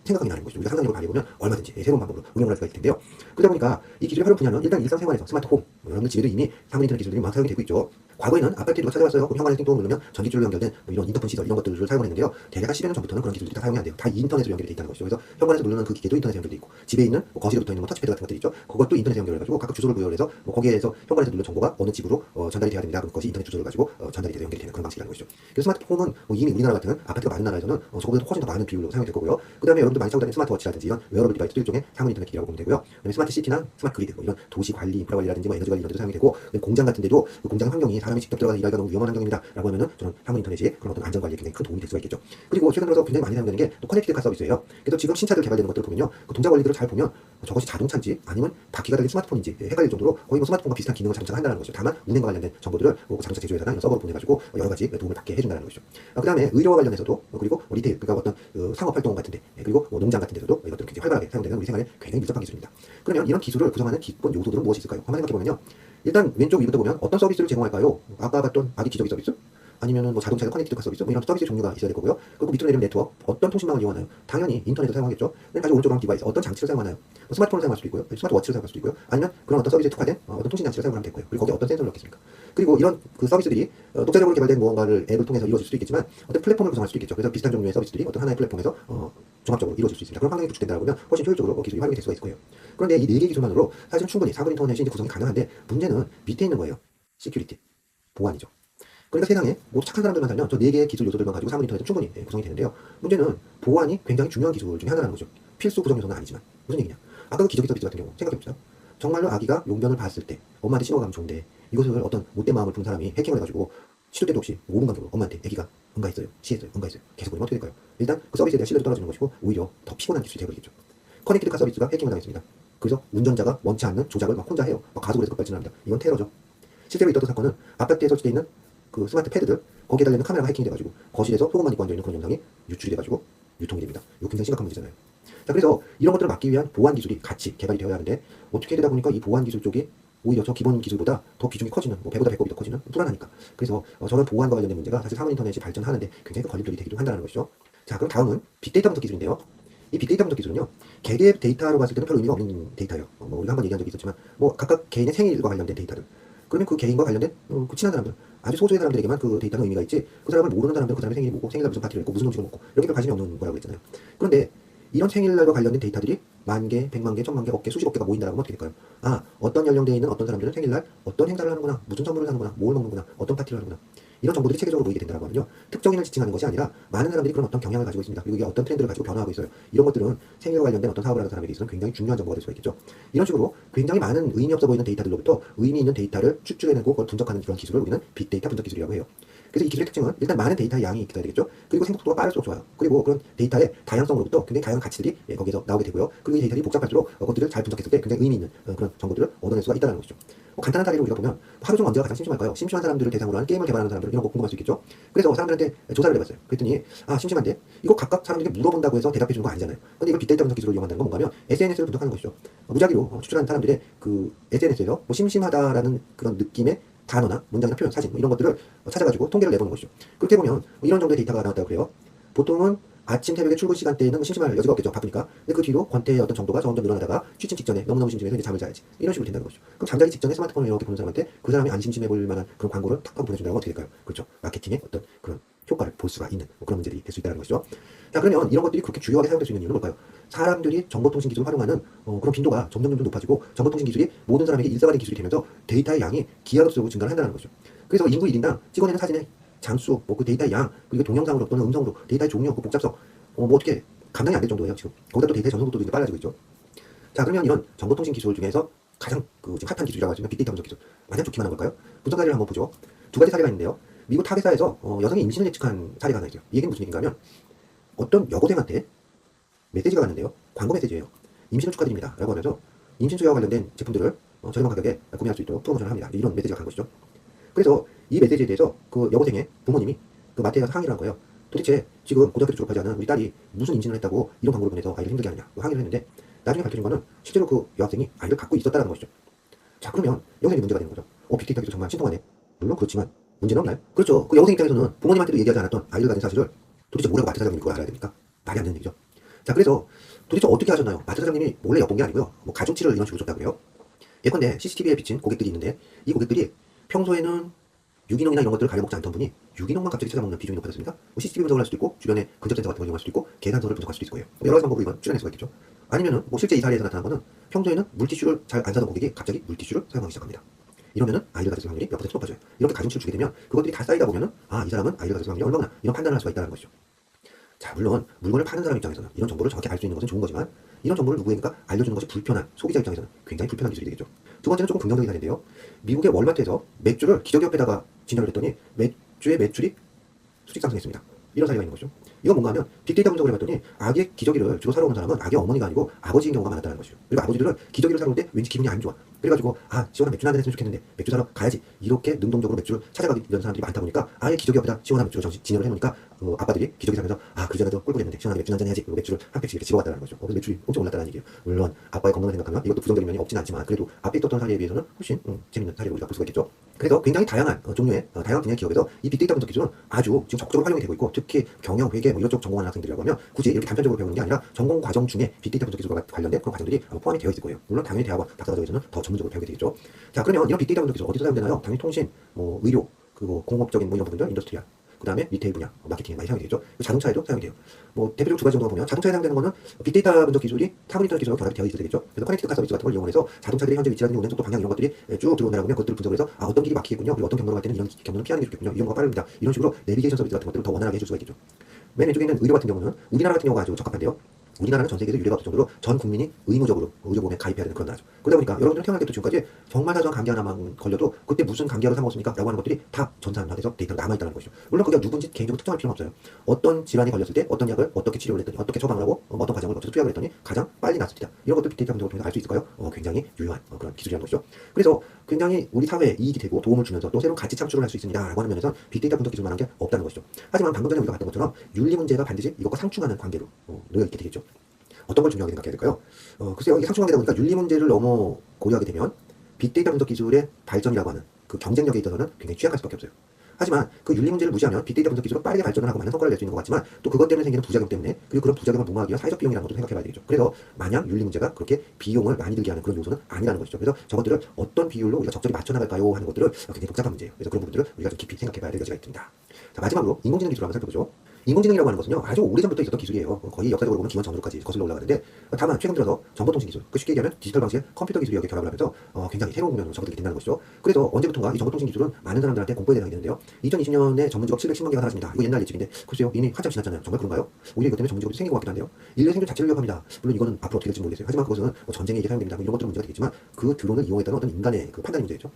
생각하기 나는 것이죠. 우리가 상상력을 발휘해보면 얼마든지 새로운 방법으로 응용을 할 수가 있을 텐데요. 그러다 보니까 이 기술의 활용 분야는 일단 일상생활에서 스마트홈, 여러분들 집에도 이미 사물 인터넷 기술들이 막 사용이 되고 있죠. 과거에는 아파트에 누가 찾아왔어요. 그럼 현관에 띵동 누르면 전기줄로 연결된 이런 인터폰 시설 이런 것들을 사용했는데요. 대략 10여 년 전부터는 그런 기술들이 다 사용이 안 돼요. 다 인터넷으로 연결이 돼 있다는 것이죠. 그래서 현관에서 누르는 그 기계도 인터넷에 연결돼 있고 집에 있는 거실에 붙어 있는 터치패드 같은 것들이 있죠. 그것도 인터넷에 연결해가지고 각각 주소를 부여해서 거기에서 현관에서 누른 정보가 어느 집으로 전달이 돼야 됩니다. 그럼 그것이 인터넷 주소를 가지고 전달이 돼서 연결이 되는 그런 방식이라는 것이죠. 그래서 스마트폰은 이미 우리나라 같은 아파트가 많은 나라에서는 저보다 훨씬 더 많은 비율로 사용이 될 거고요. 그 다음에 여러분들 많이 차고 다니는 스마트워치라든지 이런 웨어러블 디바이스도 일종의 사물 인터넷 기기라고 보면 되고요. 그다음에 스마트 시티나 스마트 그리드 이런 도시 관리, 인프라 관리라든지 에너지 관리 이런 데도 사용이 되고 공장 같은 데도 그 공장 환경이 사람이 직접 들어가서 일하기가 너무 위험한 환경입니다. 라고 하면은 저는 사물 인터넷이 그런 어떤 안전 관리에 굉장히 큰 도움이 될 수가 있겠죠. 그리고 최근 들어서 굉장히 많이 사용되는 게 또 커넥티드 카 서비스예요. 그래서 지금 신차들 개발되는 것들을 보면요. 그 동작 원리들을 잘 보면 저것이 자동차인지 아니면 바퀴가 달린 스마트폰인지 헷갈릴 정도로 거의 스마트폰과 비슷한 기능을 자동차가 한다는 것이죠. 다만 운행과 관련된 정보들을 자동차 제조회사나 이런 서버로 보내가지고 여러 가지 도움을 받게 해준다는 것이죠. 그 다음에 의료와 관련해서도 그리고 리테일 그러니까 어떤 상업 활동 같은데 그리고 농장 같은 데서도 이것들은 굉장히 활발하게 사용되는 우리 생활에 굉장히 밀접한 기술입니다. 그러면 이런 기술을 구성하는 기본 요소들은 무엇이 있을까요? 한번 생각해보면요. 일단 왼쪽 위부터 보면 어떤 서비스를 제공할까요? 아까 봤던 아기 기저귀 서비스? 아니면은 자동차에서 커넥티드 카 서비스 이런 서비스 종류가 있어야 될 거고요. 그리고 밑으로 내리면 네트워크 어떤 통신망을 이용하나요? 당연히 인터넷을 사용하겠죠. 다시 오른쪽으로 하면 디바이스 어떤 장치를 사용하나요? 스마트폰을 사용할 수도 있고요. 스마트워치를 사용할 수도 있고요. 아니면 그런 어떤 서비스에 특화된 어떤 통신 장치를 사용하면 될 거예요. 그리고 거기에 어떤 센서를 넣겠습니까? 그리고 이런 그 서비스들이 독자적으로 개발된 무언가를 앱을 통해서 이루어질 수도 있겠지만 어떤 플랫폼을 구성할 수도 있겠죠. 그래서 비슷한 종류의 서비스들이 어떤 하나의 플랫폼에서 종합적으로 이루어질 수 있습니다. 그런 환경이 구축된다고 보면 훨씬 효율적으로 기술이 활용이 될 수가 있을 거예요. 그런데 이 4개 기술만으로 사실은 충분히 사물 인터넷이 이제 구성이 가능한데 문제는 밑에 있는 거예요. 시큐리티, 보안이죠. 그러니까 세상에 모두 착한 사람들만 살면 저 4개의 기술 요소들만 가지고 사물 인터넷은 충분히 구성이 되는데요. 문제는 보안이 굉장히 중요한 기술 중에 하나라는 거죠. 필수 구성 요소는 아니지만 무슨 얘기냐. 아까 그 기저귀 서비스 같은 경우 생각해봅시다. 정말로 아기가 용변을 봤을 때 엄마한테 신호가 가면 좋은데 이것을 어떤 못된 마음을 품은 사람이 해킹을 해가지고 시도 때도 없이 5분간 정도 엄마한테 아기가 응가했어요, 시했어요, 응가했어요 계속 그러면 어떻게 될까요? 일단 그 서비스에 대한 신뢰도 떨어지는 것이고 오히려 더 피곤한 기술이 되어버리겠죠. 커넥티드 카 서비스가 해킹을 당했습니다. 그래서 운전자가 원치 않는 조작을 막 혼자 해요. 막 가속을 해서 발진합니다. 이건 테러죠. 실제로 있었던 사건은 아파트에 설치되어 있는 그 스마트 패드들 거기에 달려있는 카메라가 해킹이 돼가지고 거실에서 속옷만 입고 앉아있는 그런 영상이 유출이 돼가지고 유통이 됩니다. 이거 굉장히 심각한 문제잖아요. 자, 그래서 이런 것들을 막기 위한 보안 기술이 같이 개발이 되어야 하는데 어떻게 되다 보니까 이 보안 기술 쪽이 오히려 저 기본 기술보다 더 비중이 커지는 배보다 배꼽이 더 커지는 불안하니까 그래서 저는 보안과 관련된 문제가 사실 사물 인터넷이 발전하는데 굉장히 큰 걸림돌이 되기도 한다는 것이죠. 자, 그럼 다음은 빅데이터 분석 기술인데요. 이 빅데이터 분석 기술은요, 개개의 데이터로 봤을 때는 별 의미가 없는 데이터예요. 우리가 한번 얘기한 적이 있었지만 각각 개인의 생일과 관련된 데이터들 그러면 그 개인과 관련된 그 친한 사람들 아주 소수의 사람들에게만 그 데이터는 의미가 있지 그 사람을 모르는 사람들은 그 사람의 생일이 뭐고 생일날 무슨 파티를 했고 무슨 음식을 먹고 이렇게 별 관심이 없는 거라고 했잖아요. 그런데 이런 생일날과 관련된 데이터들이 10,000개, 1,000,000개, 1,000,000개, 억개, 수십억 개가 모인다라고 하면 어떻게 될까요? 아, 어떤 연령대에 있는 어떤 사람들은 생일날 어떤 행사를 하는구나, 무슨 선물을 사는구나, 뭘 먹는구나, 어떤 파티를 하는구나. 이런 정보들이 체계적으로 모이게 된다고 하면요. 특정인을 지칭하는 것이 아니라 많은 사람들이 그런 어떤 경향을 가지고 있습니다. 그리고 이게 어떤 트렌드를 가지고 변화하고 있어요. 이런 것들은 생일과 관련된 어떤 사업을 하는 사람에게 있어서는 굉장히 중요한 정보가 될 수가 있겠죠. 이런 식으로 굉장히 많은 의미 없어 보이는 데이터들로부터 의미 있는 데이터를 추출해내고 그걸 분석하는 그런 기술을 우리는 빅데이터 분석 기술이라고 해요. 그래서 이 기술의 특징은 일단 많은 데이터의 양이 있어야 되겠죠. 그리고 생각 속도가 빠를수록 좋아요. 그리고 그런 데이터의 다양성으로부터 굉장히 다양한 가치들이 거기서 나오게 되고요. 그리고 이 데이터들이 복잡할수록 그것들을 잘 분석했을 때 굉장히 의미 있는 그런 정보들을 얻어낼 수가 있다는 것이죠. 간단한 사례로 우리가 보면 하루 중 언제가 가장 심심할까요? 심심한 사람들을 대상으로 한 게임을 개발하는 사람들 이런 거 궁금할 수 있겠죠. 그래서 사람들한테 조사를 해봤어요. 그랬더니 심심한데 이거 각각 사람들에게 물어본다고 해서 대답해 주는 거 아니잖아요. 근데 이걸 빅데이터 분석 기술을 이용한다는 건 뭔가 하면 SNS를 분석하는 것이죠. 무작위로 추출한 사람들의 그 SNS에서 심심하다라는 그런 느낌의 단어나 문장이나 표현, 사진 이런 것들을 찾아가지고 통계를 내보는 것이죠. 그렇게 보면 이런 정도의 데이터가 나왔다고 그래요. 보통은 아침 새벽에 출근 시간대에는 심심할 여지가 없겠죠. 바쁘니까. 근데 그 뒤로 권태의 어떤 정도가 점점 늘어나다가 취침 직전에 너무너무 심심해서 이제 잠을 자야지. 이런 식으로 된다는 거죠. 그럼 잠자기 직전에 스마트폰을 이렇게 보는 사람한테 그 사람이 안 심심해 보일 만한 그런 광고를 탁 하고 보내준다면 어떻게 될까요? 그렇죠. 마케팅의 어떤 그런 효과를 볼 수가 있는 그런 문제들이 될 수 있다는 것이죠. 자, 그러면 이런 것들이 그렇게 주요하게 사용될 수 있는 이유는 뭘까요? 사람들이 정보통신 기술을 활용하는 그런 빈도가 점점 높아지고 정보통신 기술이 모든 사람에게 일상화된 기술이 되면서 데이터의 양이 기하급수적으로 증가를 한다는 거죠. 그래서 인구 1인당 찍어내는 사진의 장수, 그 데이터의 양, 그리고 동영상으로 또는 음성으로 데이터의 종류, 그 복잡성, 어떻게 감당이 안 될 정도예요, 지금. 거기다 또 데이터의 전송 속도도 이제 빨라지고 있죠. 자, 그러면 이런 정보통신 기술 중에서 가장 지금 핫한 기술이라고 하시면 빅데이터 분석 기술. 마냥 좋기만 한 걸까요? 분석 사례를 한번 보죠. 두 가지 사례가 있는데요. 미국 타 회사에서 여성의 임신을 예측한 사례가 하나 있어요. 이 얘기는 무슨 얘기인가 하면 어떤 여고생한테 메시지가 왔는데요. 광고 메시지예요. 임신을 축하드립니다. 라고 하면서 임신 수여와 관련된 제품들을 저렴한 가격에 구매할 수 있도록 프로모션을 합니다. 이런 메시지가 간 것이죠. 그래서 이 메시지에 대해서 그 여고생의 부모님이 그 마트에 가서 항의를 한 거예요. 도대체 지금 고등학교 졸업하지 않은 우리 딸이 무슨 임신을 했다고 이런 광고를 보내서 아이를 힘들게 하느냐 항의를 했는데 나중에 밝혀진 거는 실제로 그 여학생이 아이를 갖고 있었다는 것이죠. 자, 그러면 여기서 이제 문제가 되는 거죠. 빅데이터 기술 정말 신통하네. 물론 그렇지만 문제는 없나요? 그렇죠. 그 여학생 입장에서는 부모님한테도 얘기하지 않았던 아이를 가진 사실을 도대체 뭐라고 마트 사장님이 그걸 알아야 됩니까? 말이 안 되는 얘기죠. 자, 그래서 도대체 어떻게 하셨나요? 마트 사장님이 몰래 엿본 게 아니고요. 뭐 가중치를 이런 식으로 줬다고 해요. 예컨대 CCTV에 비친 고객들이 있는데 이 고객들이 평소에는 유기농이나 이런 것들을 가려먹지 않던 분이 유기농만 갑자기 찾아먹는 비중이 높아졌습니까? 뭐 CCTV 분석을 할 수도 있고 주변에 근접센서 같은 걸 이용할 수도 있고 계산서를 분석할 수도 있을 거예요. 여러 가지 방법으로 이건 추론할 수가 있겠죠. 아니면은 뭐 실제 이 사례에서 나타난 거는 평소에는 물티슈를 잘 안 사던 고객이 갑자기 물티슈를 사용하기 시작합니다. 이러면은 아이를 가질 확률이 몇 퍼센트 높아져요. 이렇게 가중치를 주게 되면 그것들이 다 쌓이다 보면은 이 사람은 아이를 가질 확률이 얼마나 이런 판단을 할 수가 있다는 것이죠. 자, 물론 물건을 파는 사람 입장에서는 이런 정보를 정확히 알 수 있는 것은 좋은 거지만 이런 정보를 누구에게가 알려주는 것이 불편한 소비자 입장에서는 굉장히 불편한 기술이 되겠죠. 두 번째는 조금 긍정적인 사례인데요. 미국의 월마트에서 맥주를 기저귀 옆에다가 진열을 했더니 맥주의 매출이 수직 상승했습니다. 이런 사례가 있는 거죠. 이건 뭔가 하면 빅데이터 분석을 해봤더니 아기의 기저귀를 주로 사러 오는 사람은 아기의 어머니가 아니고 아버지인 경우가 많았다는 것이죠. 그리고 아버지들은 기저귀를 사러 올 때 왠지 기분이 안 좋아. 그래가지고 시원한 맥주 한잔 했으면 좋겠는데 맥주 사러 가야지. 이렇게 능동적으로 맥주를 찾아가기 이런 사람들이 많다 보니까 아예 기저귀 옆에다 시원한 맥주를 진열을 해놓으니까 아빠들이 기저귀 사면서 그전에도 꿀꿀했는데 시원하게 맥주 한잔 해야지. 그리고 맥주를 한 팩씩 이렇게 집어갔다는 거죠. 그래서 매출이 엄청 올랐다는 얘기예요. 물론 아빠의 건강을 생각하면 이것도 부정적인 면이 없진 않지만 그래도 앞에 있었던 사례에 비해서는 훨씬 재밌는 사례로 우리가 볼 수가 있겠죠. 그래서 굉장히 다양한 종류의 다양한 분야의 기업에서 이 빅데이터 분석 기술은 아주 지금 적극적으로 활용이 되고 있고 특히 경영, 회계 뭐 이런 쪽 전공하는 학생들이라고 하면 굳이 이렇게 단편적으로 배우는 게 아니라 전공 과정 중에 빅데이터 분석 기술과 관련된 그런 과정들이 포함이 되어 있을 거예요. 물론 당연히 대학원, 박사과정에서는 더 전문적으로 배우게 되겠죠. 자, 그러면 이런 빅데이터 분석 기술 어디서 사용되나요? 당연히 통신, 뭐 의료, 그리고 공업적인 뭐 이런 부분들, 인더스트리얼, 그 다음에 리테일 분야, 마케팅에 많이 사용이 되겠죠. 자동차에도 사용이 돼요. 뭐 대표적으로 두 가지 정도가 보면 자동차에 사용되는 거는 빅데이터 분석 기술이 카본 인터넷 기술과 결합이 되어 있어야 되겠죠. 그래서 커넥티드 카 서비스 같은 걸 이용해서 자동차들이 현재 위치라든지 운행 속도, 방향 이런 것들이 쭉 들어온다고 하면 그것들을 분석을 해서 어떤 길이 막히겠군요. 그리고 어떤 경로로 갈 때는 이런 경로는 피하는 게 좋겠군요. 이런 거가 빠릅니다. 이런 식으로 내비게이션 서비스 같은 것들을 더 원활하게 해줄 수가 있겠죠. 맨 왼쪽에 있는 의료 같은 경우는 우리나라 같은 경우가 아주 적합한데요. 우리나라는 전 세계에서 유례가 없을 정도로 전 국민이 의무적으로 의료보험에 가입해야 되는 그런 나라죠. 그러다 보니까 여러분들 태어날 때부터 지금까지 정말 사소한 감기 하나만 걸려도 그때 무슨 감기약을 사 먹었습니까? 라고 하는 것들이 다 전산화돼서 데이터가 남아있다는 것이죠. 물론 그게 누군지 개인적으로 특정할 필요는 없어요. 어떤 질환이 걸렸을 때 어떤 약을 어떻게 치료를 했더니 어떻게 처방을 하고 어떤 과정을 거쳐서 투약을 했더니 가장 빨리 낫습니다. 이런 것도 빅데이터 분석을 통해서 알 수 있을까요? 굉장히 유효한 그런 기술이라는 것이죠. 그래서 굉장히 우리 사회에 이익이 되고 도움을 주면서 또 새로운 가치 창출을 할 수 있습니다. 라고 하는 면에서 빅데이터 분석 기술만한 게 없다는 것이죠. 하지만 방금 전에 우리가 봤던 것처럼 윤리 문제가 반드시 이것과 상충하는 관계로 놓여있게 되겠죠. 어떤 걸 중요하게 생각해야 될까요? 글쎄요, 이게 상충하게 되다 보니까 윤리 문제를 너무 고려하게 되면 빅데이터 분석 기술의 발전이라고 하는 그 경쟁력에 있어서는 굉장히 취약할 수밖에 없어요. 하지만 그 윤리 문제를 무시하면 빅데이터 분석 기술은 빠르게 발전을 하고 많은 성과를 낼 수 있는 것 같지만 또 그것 때문에 생기는 부작용 때문에 그리고 그런 부작용을 무마하기 위한 사회적 비용이라는 것도 생각해봐야 되겠죠. 그래서 마냥 윤리 문제가 그렇게 비용을 많이 들게 하는 그런 요소는 아니라는 것이죠. 그래서 저것들을 어떤 비율로 우리가 적절히 맞춰나갈까요 하는 것들을 굉장히 복잡한 문제예요. 그래서 그런 부분들을 우리가 좀 깊이 생각해봐야 될 여지가 있습니다. 자, 마지막으로 인공지능 기술을 한번 살펴보죠. 인공지능이라고 하는 것은요 아주 오래전부터 있었던 기술이에요. 거의 역사적으로 보면 기원 전으로까지 거슬러 올라가는데 다만 최근 들어서 정보통신 기술, 쉽게 얘기하면 디지털 방식의 컴퓨터 기술이 여기 결합을 하면서 굉장히 새로운 국면으로 접어들게 된다는 것이죠. 그래서 언제부턴가 이 정보통신 기술은 많은 사람들한테 공포의 대상이 되는데요. 2020년에 전문 직업 710만 개가 사라집니다. 이거 옛날 예측인데 글쎄요 이미 한참 지났잖아요. 정말 그런가요? 오히려 이것 때문에 전문 직업이 생긴 것 같기도 한데요. 인류의 생존 자체를 위협합니다. 물론 이거는 앞으로 어떻게 될지 모르겠어요. 하지만 그것은 전쟁에 이게 사용됩니다. 뭐 이런 것들은 문제가 되겠지만 그 드론을 이용했다는 어떤 인간의 그 판단이 문제겠죠.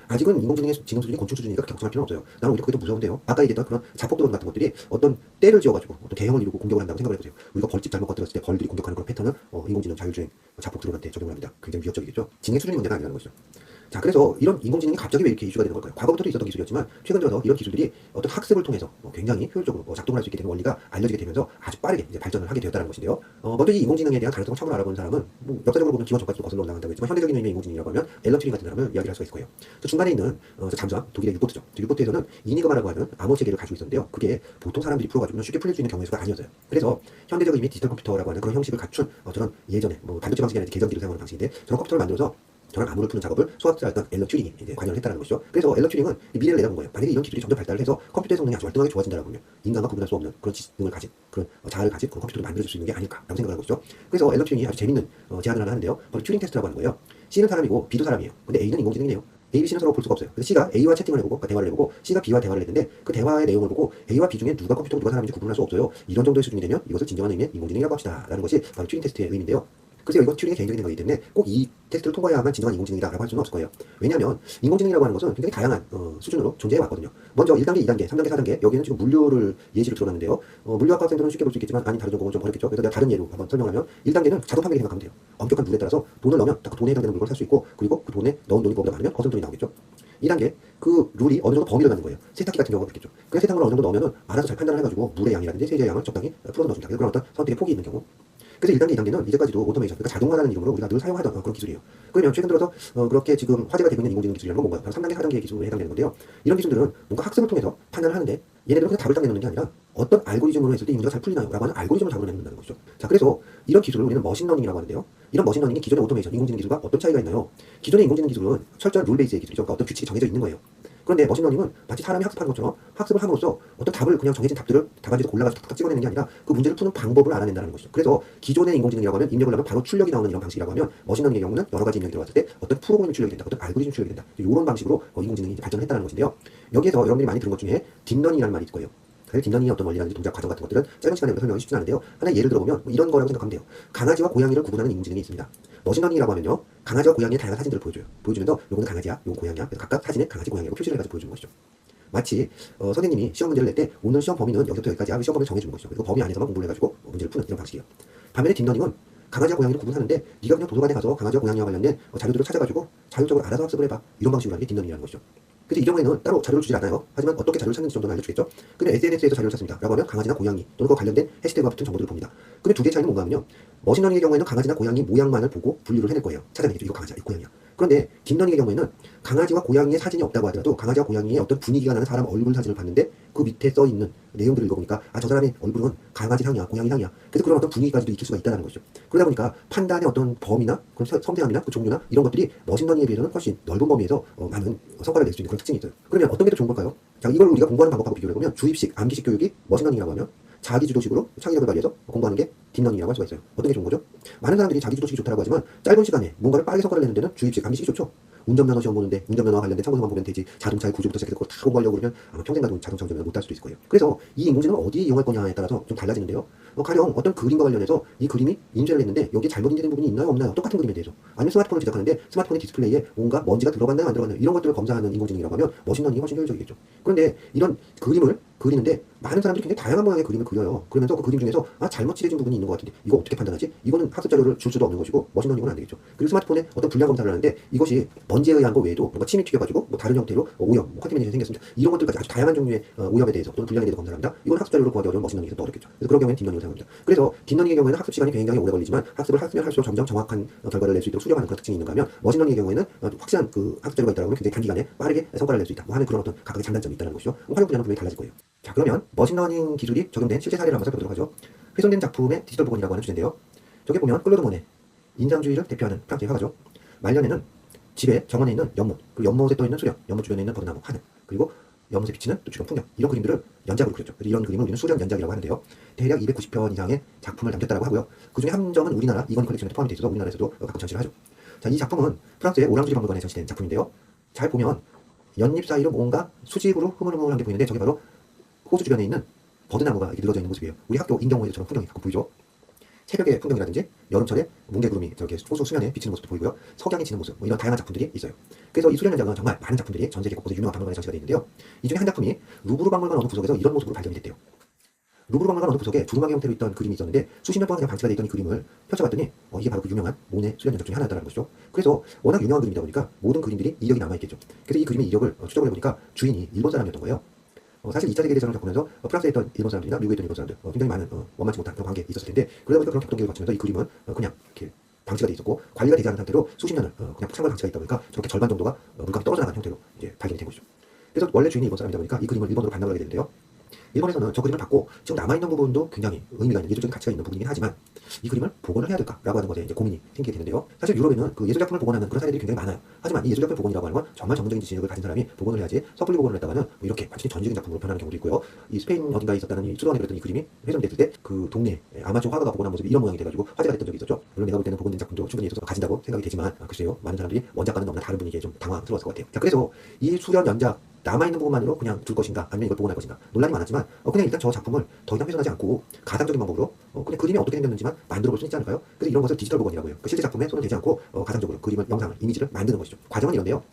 아직은 인공지능의 지능 수준이 곤충 수준이니까 그렇게 걱정할 필요는 없어요. 나는 오히려 그게 더 무서운데요. 아까 얘기했던 그런 자폭 드론 같은 것들이 어떤 때를 지어가지고 어떤 대형을 이루고 공격을 한다고 생각을 해보세요. 우리가 벌집 잘못 건드렸을 때 벌들이 공격하는 그런 패턴을 인공지능 자율주행 자폭 드론한테 적용을 합니다. 굉장히 위협적이겠죠. 지능의 수준이 문제가 아니라는 것이죠. 자, 그래서 이런 인공지능이 갑자기 왜 이렇게 이슈가 되는 걸까요? 과거부터도 있었던 기술이었지만 최근 들어서 이런 기술들이 어떤 학습을 통해서 굉장히 효율적으로 작동을 할 수 있게 되는 원리가 알려지게 되면서 아주 빠르게 이제 발전을 하게 되었다는 것인데요. 먼저 이 인공지능에 대한 가능성을 처음으로 알아본 사람은 뭐 역사적으로 보면 기원 전까지도 거슬러 올라간다고 했지만 현대적인 의미의 인공지능이라고 하면 앨런 튜링 같은 사람을 이야기할 수가 있을 거예요. 저 중간에 있는 잠수함 독일의 유보트죠. 유보트에서는 이니그마라고 하는 암호 체계를 가지고 있었는데요. 그게 보통 사람들이 풀어가지고 쉽게 풀릴 수 있는 경우의 수가 아니었어요. 그래서 현대적 의미의 디지털 컴퓨터라고 하는 그런 형식을 갖춘 저런 예전에 뭐 반도체 방식이 아니라 계전기를 사용하는 방식인데 저런 컴퓨터를 만들어서 저런 암호를 푸는 작업을 수학자였던 앨런 튜링이 이제 관여를 했다는 것이죠. 그래서 앨런 튜링은 미래를 내다본 거예요. 만약에 이런 기술이 점점 발달을 해서 컴퓨터의 성능이 아주 월등하게 좋아진다라고 하면 인간과 구분할 수 없는 그런 지능을 가진 그런 자아를 가진 그런 컴퓨터를 만들어줄 수 있는 게 아닐까라고 생각하는 것이죠. 그래서 앨런 튜링이 아주 재밌는 제안을 하나 하는데요. 바로 튜링 테스트라고 하는 거예요. C는 사람이고 B도 사람이에요. 근데 A는 인공지능이네요. A, B, C는 서로 볼 수가 없어요. 그래서 C가 A와 채팅을 해보고 그러니까 대화를 해보고 C가 B와 대화를 했는데 그 대화의 내용을 보고 A와 B 중에 누가 컴퓨터고 누가 사람인지 구분할 수 없어요. 이런 정도의 수준이 되면 이것을 진정한 의미의 인공지능이라고 합시다. 라는 것이 바로 튜링 테스트의 의미인데요. 글쎄요, 이건 튜링의 개인적인 생각이기 때문에 꼭 이 테스트를 통과해야만 진정한 인공지능이다라고 할 수는 없을 거예요. 왜냐하면 인공지능이라고 하는 것은 굉장히 다양한 수준으로 존재해 왔거든요. 먼저 1단계, 2단계, 3단계, 4단계 여기는 지금 물류를 예시로 들어놨는데요. 물류학과 학생들은 쉽게 볼 수 있겠지만 다른 전공은 좀 어렵겠죠. 그래서 내가 다른 예로 한번 설명하면 1단계는 자동 판매기 생각하면 돼요. 엄격한 룰에 따라서 돈을 넣으면 딱 그 돈에 해당되는 물건을 살 수 있고 그리고 그 돈에 넣은 돈이 그보다 많으면 거스름 돈이 나오겠죠. 2단계, 그 룰이 어느 정도 범위를 갖는 거예요. 세탁기 같은 경우가 그렇겠죠. 그래서 세탁물을 어느 정도 넣으면은 알아서 잘 판단을 해가지고 물의 양이라든지 세제의 양을 적당히 풀어서 넣어줍니다. 그런 어떤 선택의 폭이 있는 경우. 그래서 1단계, 2단계는 이제까지도 오토메이션, 그러니까 자동화라는 이름으로 우리가 늘 사용하던 그런 기술이에요. 그러면 최근 들어서 그렇게 지금 화제가 되고 있는 인공지능 기술이라는 건 뭔가요? 바로 3단계, 4단계의 기술에 해당되는 건데요. 이런 기술들은 뭔가 학습을 통해서 판단을 하는데 얘네들은 그냥 답을 딱 내놓는 게 아니라 어떤 알고리즘으로 했을 때 이 문제가 잘 풀리나요? 라고 하는 알고리즘을 잡으러 내놓는다는 거죠. 자, 그래서 이런 기술을 우리는 머신러닝이라고 하는데요. 이런 머신러닝이 기존의 오토메이션, 인공지능 기술과 어떤 차이가 있나요? 기존의 인공지능 기술은 철저한 룰 베이스의 기술이죠. 그러니까 어떤 규칙이 정해져 있는 거예요. 그런데 머신러닝은 마치 사람이 학습하는 것처럼 학습을 함으로써 어떤 답을 그냥 정해진 답들을 답안지에서 골라가지고 탁탁 찍어내는 게 아니라 그 문제를 푸는 방법을 알아낸다는 것이죠. 그래서 기존의 인공지능이라고 하면 입력을 하면 바로 출력이 나오는 이런 방식이라고 하면 머신러닝의 경우는 여러 가지 입력이 들어갔을 때 어떤 프로그램이 출력이 된다, 어떤 알고리즘이 출력이 된다. 이런 방식으로 인공지능이 발전을 했다는 것인데요. 여기에서 여러분들이 많이 들은 것 중에 딥러닝이라는 말이 있을 거예요. 사실 딥러닝이 어떤 원리라든지 동작 과정 같은 것들은 짧은 시간에 설명이 쉽지 않은데요. 하나의 예를 들어보면 이런 거라고 생각하면 돼요. 강아지와 고양이를 구분하는 인공지능이 있습니다. 머신러닝이라고 하면요, 강아지와 고양이의 다양한 사진들을 보여줘요. 보여주면서 요거는 강아지야, 요건 고양이야. 그래서 각각 사진에 강아지, 고양이라고 표시를 해가지고 보여주는 것이죠. 마치 선생님이 시험 문제를 낼 때 오늘 시험 범위는 여기부터 여기까지 하고 시험 범위를 정해주는 것이죠. 그리고 범위 안에서만 공부를 해가지고 문제를 푸는 이런 방식이에요. 반면에 딥러닝은 강아지와 고양이를 구분하는데 네가 그냥 도서관에 가서 강아지와 고양이와 관련된 자료들을 찾아가지고 자율적으로 알아서 학습을 해봐. 이런 방식으로 하는 게 딥러닝이라는 것이죠. 그래서 이 경우에는 따로 자료를 주지 않아요. 하지만 어떻게 자료를 찾는지 정도는 알려주겠죠. 그러면 SNS에서 자료를 찾습니다. 라고 하면 강아지나 고양이 또는 그 관련된 해시태그와 붙은 정보들을 봅니다. 근데 두 개의 차이는 뭔가 하면요, 머신러닝의 경우에는 강아지나 고양이 모양만을 보고 분류를 해낼 거예요. 찾아내겠죠. 이거 강아지야, 이거 고양이야. 그런데 딥러닝의 경우에는 강아지와 고양이의 사진이 없다고 하더라도 강아지와 고양이의 어떤 분위기가 나는 사람 얼굴 사진을 봤는데 그 밑에 써있는 내용들을 읽어보니까 저 사람의 얼굴은 강아지 상이야, 고양이 상이야. 그래서 그런 어떤 분위기까지도 익힐 수가 있다는 거죠. 그러다 보니까 판단의 어떤 범위나 그런 섬세함이나 그 종류나 이런 것들이 머신러닝에 비해서는 훨씬 넓은 범위에서 많은 성과를 낼 수 있는 그런 특징이 있어요. 그러면 어떤 게 더 좋은 걸까요? 자, 이걸 우리가 공부하는 방법하고 비교를 해보면 주입식, 암기식 교육이 머신러닝이라고 하면 자기주도식으로 창의력을 발휘해서 공부하는 게 딥러닝이라고 할 수가 있어요. 어떤 게 좋은 거죠? 많은 사람들이 자기주도식이 좋다고 하지만 짧은 시간에 뭔가를 빠르게 성과를 내는 데는 주입식, 암기식이 좋죠. 운전면허 시험 보는데 운전면허와 관련된 참고서만 보면 되지 자동차의 구조부터 시작해서 그걸 다 공부하려고 그러면 아마 평생 가도 자동차 운전면허 못 할 수도 있을 거예요. 그래서 이 인공지능을 어디에 이용할 거냐에 따라서 좀 달라지는데요. 가령 어떤 그림과 관련해서 이 그림이 인쇄를 했는데 여기에 잘못 인쇄된 부분이 있나요 없나요? 똑같은 그림에 대해서. 아니면 스마트폰을 제작하는데 스마트폰의 디스플레이에 뭔가 먼지가 들어갔나요 안 들어갔나요? 이런 것들을 검사하는 인공지능이라고 하면 머신러닝이 훨씬 효율적이겠죠. 그런데 이런 그림을 그리는데 많은 사람들이 굉장히 다양한 모양의 그림을 그려요. 그러면서 그 그림 중에서 잘못 칠해진 부분이 있는 것 같은데 이거 어떻게 판단하지? 이거는 학습 자료를 줄 수도 없는 것이고 머신러닝은 안 되겠죠. 그리고 스마트폰에 어떤 불량 검사를 하는데 이것이 먼지에 의한 거 외에도 뭔가 침이 튀겨가지고 뭐 다른 형태로 오염, 컨테미네이션이 생겼습니다. 이런 것들까지 아주 다양한 종류의 오염에 대해서 또는 불량에 대해서 검사를 합니다. 이건 학습 자료로 구하기 어려운 머신러닝에서 또 어렵겠죠. 그래서 그런 경우에는 딥러닝을 사용합니다. 그래서 딥러닝의 경우에는 학습 시간이 굉장히 오래 걸리지만 학습을 하면 할수록 점점 정확한 결과를 낼 수 있도록 수렴하는 그런 특징이 있는가 하면 머신러닝의 경우에는 확실한 그 학습 자료가 있다고 하면 굉장히 단기간에 빠르게 성과를 낼 수 있다 하는 그런 어떤 각각의 장단점이 있다는 것이죠. 활용 분야는 분명히 달라질 거예요. 자, 그러면 머신러닝 기술이 적용된 실제 사례를 한번 살펴보도록 하죠. 훼손된 작품의 디지털 복원이라고 하는 주제인데요. 저기 보면 클로드 모네, 인상주의를 대표하는 프랑스의 화가죠. 말년에는 집에 정원에 있는 연못, 그리고 연못에 떠있는 수련, 연못 주변에 있는 버드나무, 하늘, 그리고 연못에 비치는 또 주변 풍경, 이런 그림들을 연작으로 그렸죠. 그래서 이런 그림을 우리는 수련 연작이라고 하는데요. 대략 290편 이상의 작품을 남겼다고 하고요. 그 중에 한 점은 우리나라 이건 컬렉션에 포함이 되어 있어서 우리나라에서도 가끔 전시를 하죠. 자, 이 작품은 프랑스의 오랑주리 박물관에 전시된 작품인데요. 잘 보면 연잎 사이로 뭔가 수직으로 흐물흐물한 게 보이는데 저게 바로 호수 주변에 있는 버드나무가 이렇게 늘어져 있는 모습이에요. 우리 학교 인경호에서처럼 풍경이 가끔 보이죠. 새벽의 풍경이라든지 여름철에 뭉게구름이 저렇게 호수 수면에 비치는 모습도 보이고요. 석양이 지는 모습, 뭐 이런 다양한 작품들이 있어요. 그래서 이 수련 현장은 정말 많은 작품들이 전 세계 곳곳에 유명한 박물관에 전시가 되어 있는데요. 이 중에 한 작품이 루브르 박물관 어느 구석에서 이런 모습으로 발견이 됐대요. 루브르 박물관 어느 구석에 두루마기 형태로 있던 그림이 있었는데 수십 년 동안 그냥 방치가 되어 있던 이 그림을 펼쳐봤더니 이게 바로 그 유명한 모네 수련 연작 중에 하나였다는 것이죠. 그래서 워낙 유명한 그림이다 보니까 모든 그림들이 이력이 남아있겠죠. 그래서 이 그림의 이력을 추적을 해보니까 주인이 일본 사람이었던 거예요. 사실 2차 세계대전을 겪으면서 프랑스에 있던 일본 사람들이나 미국에 있던 일본 사람들 굉장히 많은 원만치 못한 그런 관계에 있었을 텐데 그러다 보니까 그런 격동기를 거치면서 이 그림은 그냥 이렇게 방치가 돼 있었고 관리가 되지 않은 상태로 수십 년을 그냥 창고에 방치가 있다 보니까 저렇게 절반 정도가 물감이 떨어져 나가는 형태로 이제 발견이 된 것이죠. 그래서 원래 주인이 일본 사람이다 보니까 이 그림을 일본으로 반납을 하게 되는데요. 일본에서는 저 그림을 받고 지금 남아있는 부분도 굉장히 의미가 있는 예술적인 가치가 있는 부분이긴 하지만 이 그림을 복원을 해야 될까라고 하는 것에 이제 고민이 생기게 되는데요. 사실 유럽에는 그 예술작품을 복원하는 그런 사례들이 굉장히 많아요. 하지만 이 예술작품 복원이라고 하는 건 정말 전문적인 지식을 가진 사람이 복원을 해야지 섣불리 복원을 했다가는 이렇게 완전히 전지적인 작품으로 변하는 경우도 있고요. 이 스페인 어딘가에 있었다는 이 수도원에 그랬던 이 그림이 훼손됐을 때 그 동네 아마추어 화가가 복원한 모습이 이런 모양이 돼가지고 화제가 됐던 적이 있었죠. 물론 내가 볼 때는 복원된 작품도 충분히 예술가가 가진다고 생각이 되지만 글쎄요, 많은 사람들이 원작과는 너무나 다른 분위기에 좀 당황스러웠을 것 같아요. 자, 그래서 이 수련 연작 남아있는 부분만으로 그냥 둘 것인가 아니면 이걸 복원할 것인가 논란이 많았지만 그냥 일단 저 작품을 더 이상 훼손하지 않고 가상적인 방법으로 그냥 그림이 어떻게 생겼는지만 만들어 볼 수 있지 않을까요? 그래서 이런 것을 디지털 복원이라고 해요. 그 실제 작품에 손을 대지 않고 가상적으로 그림을, 영상을, 이미지를 만드는 것이죠. 과정은 이런데요.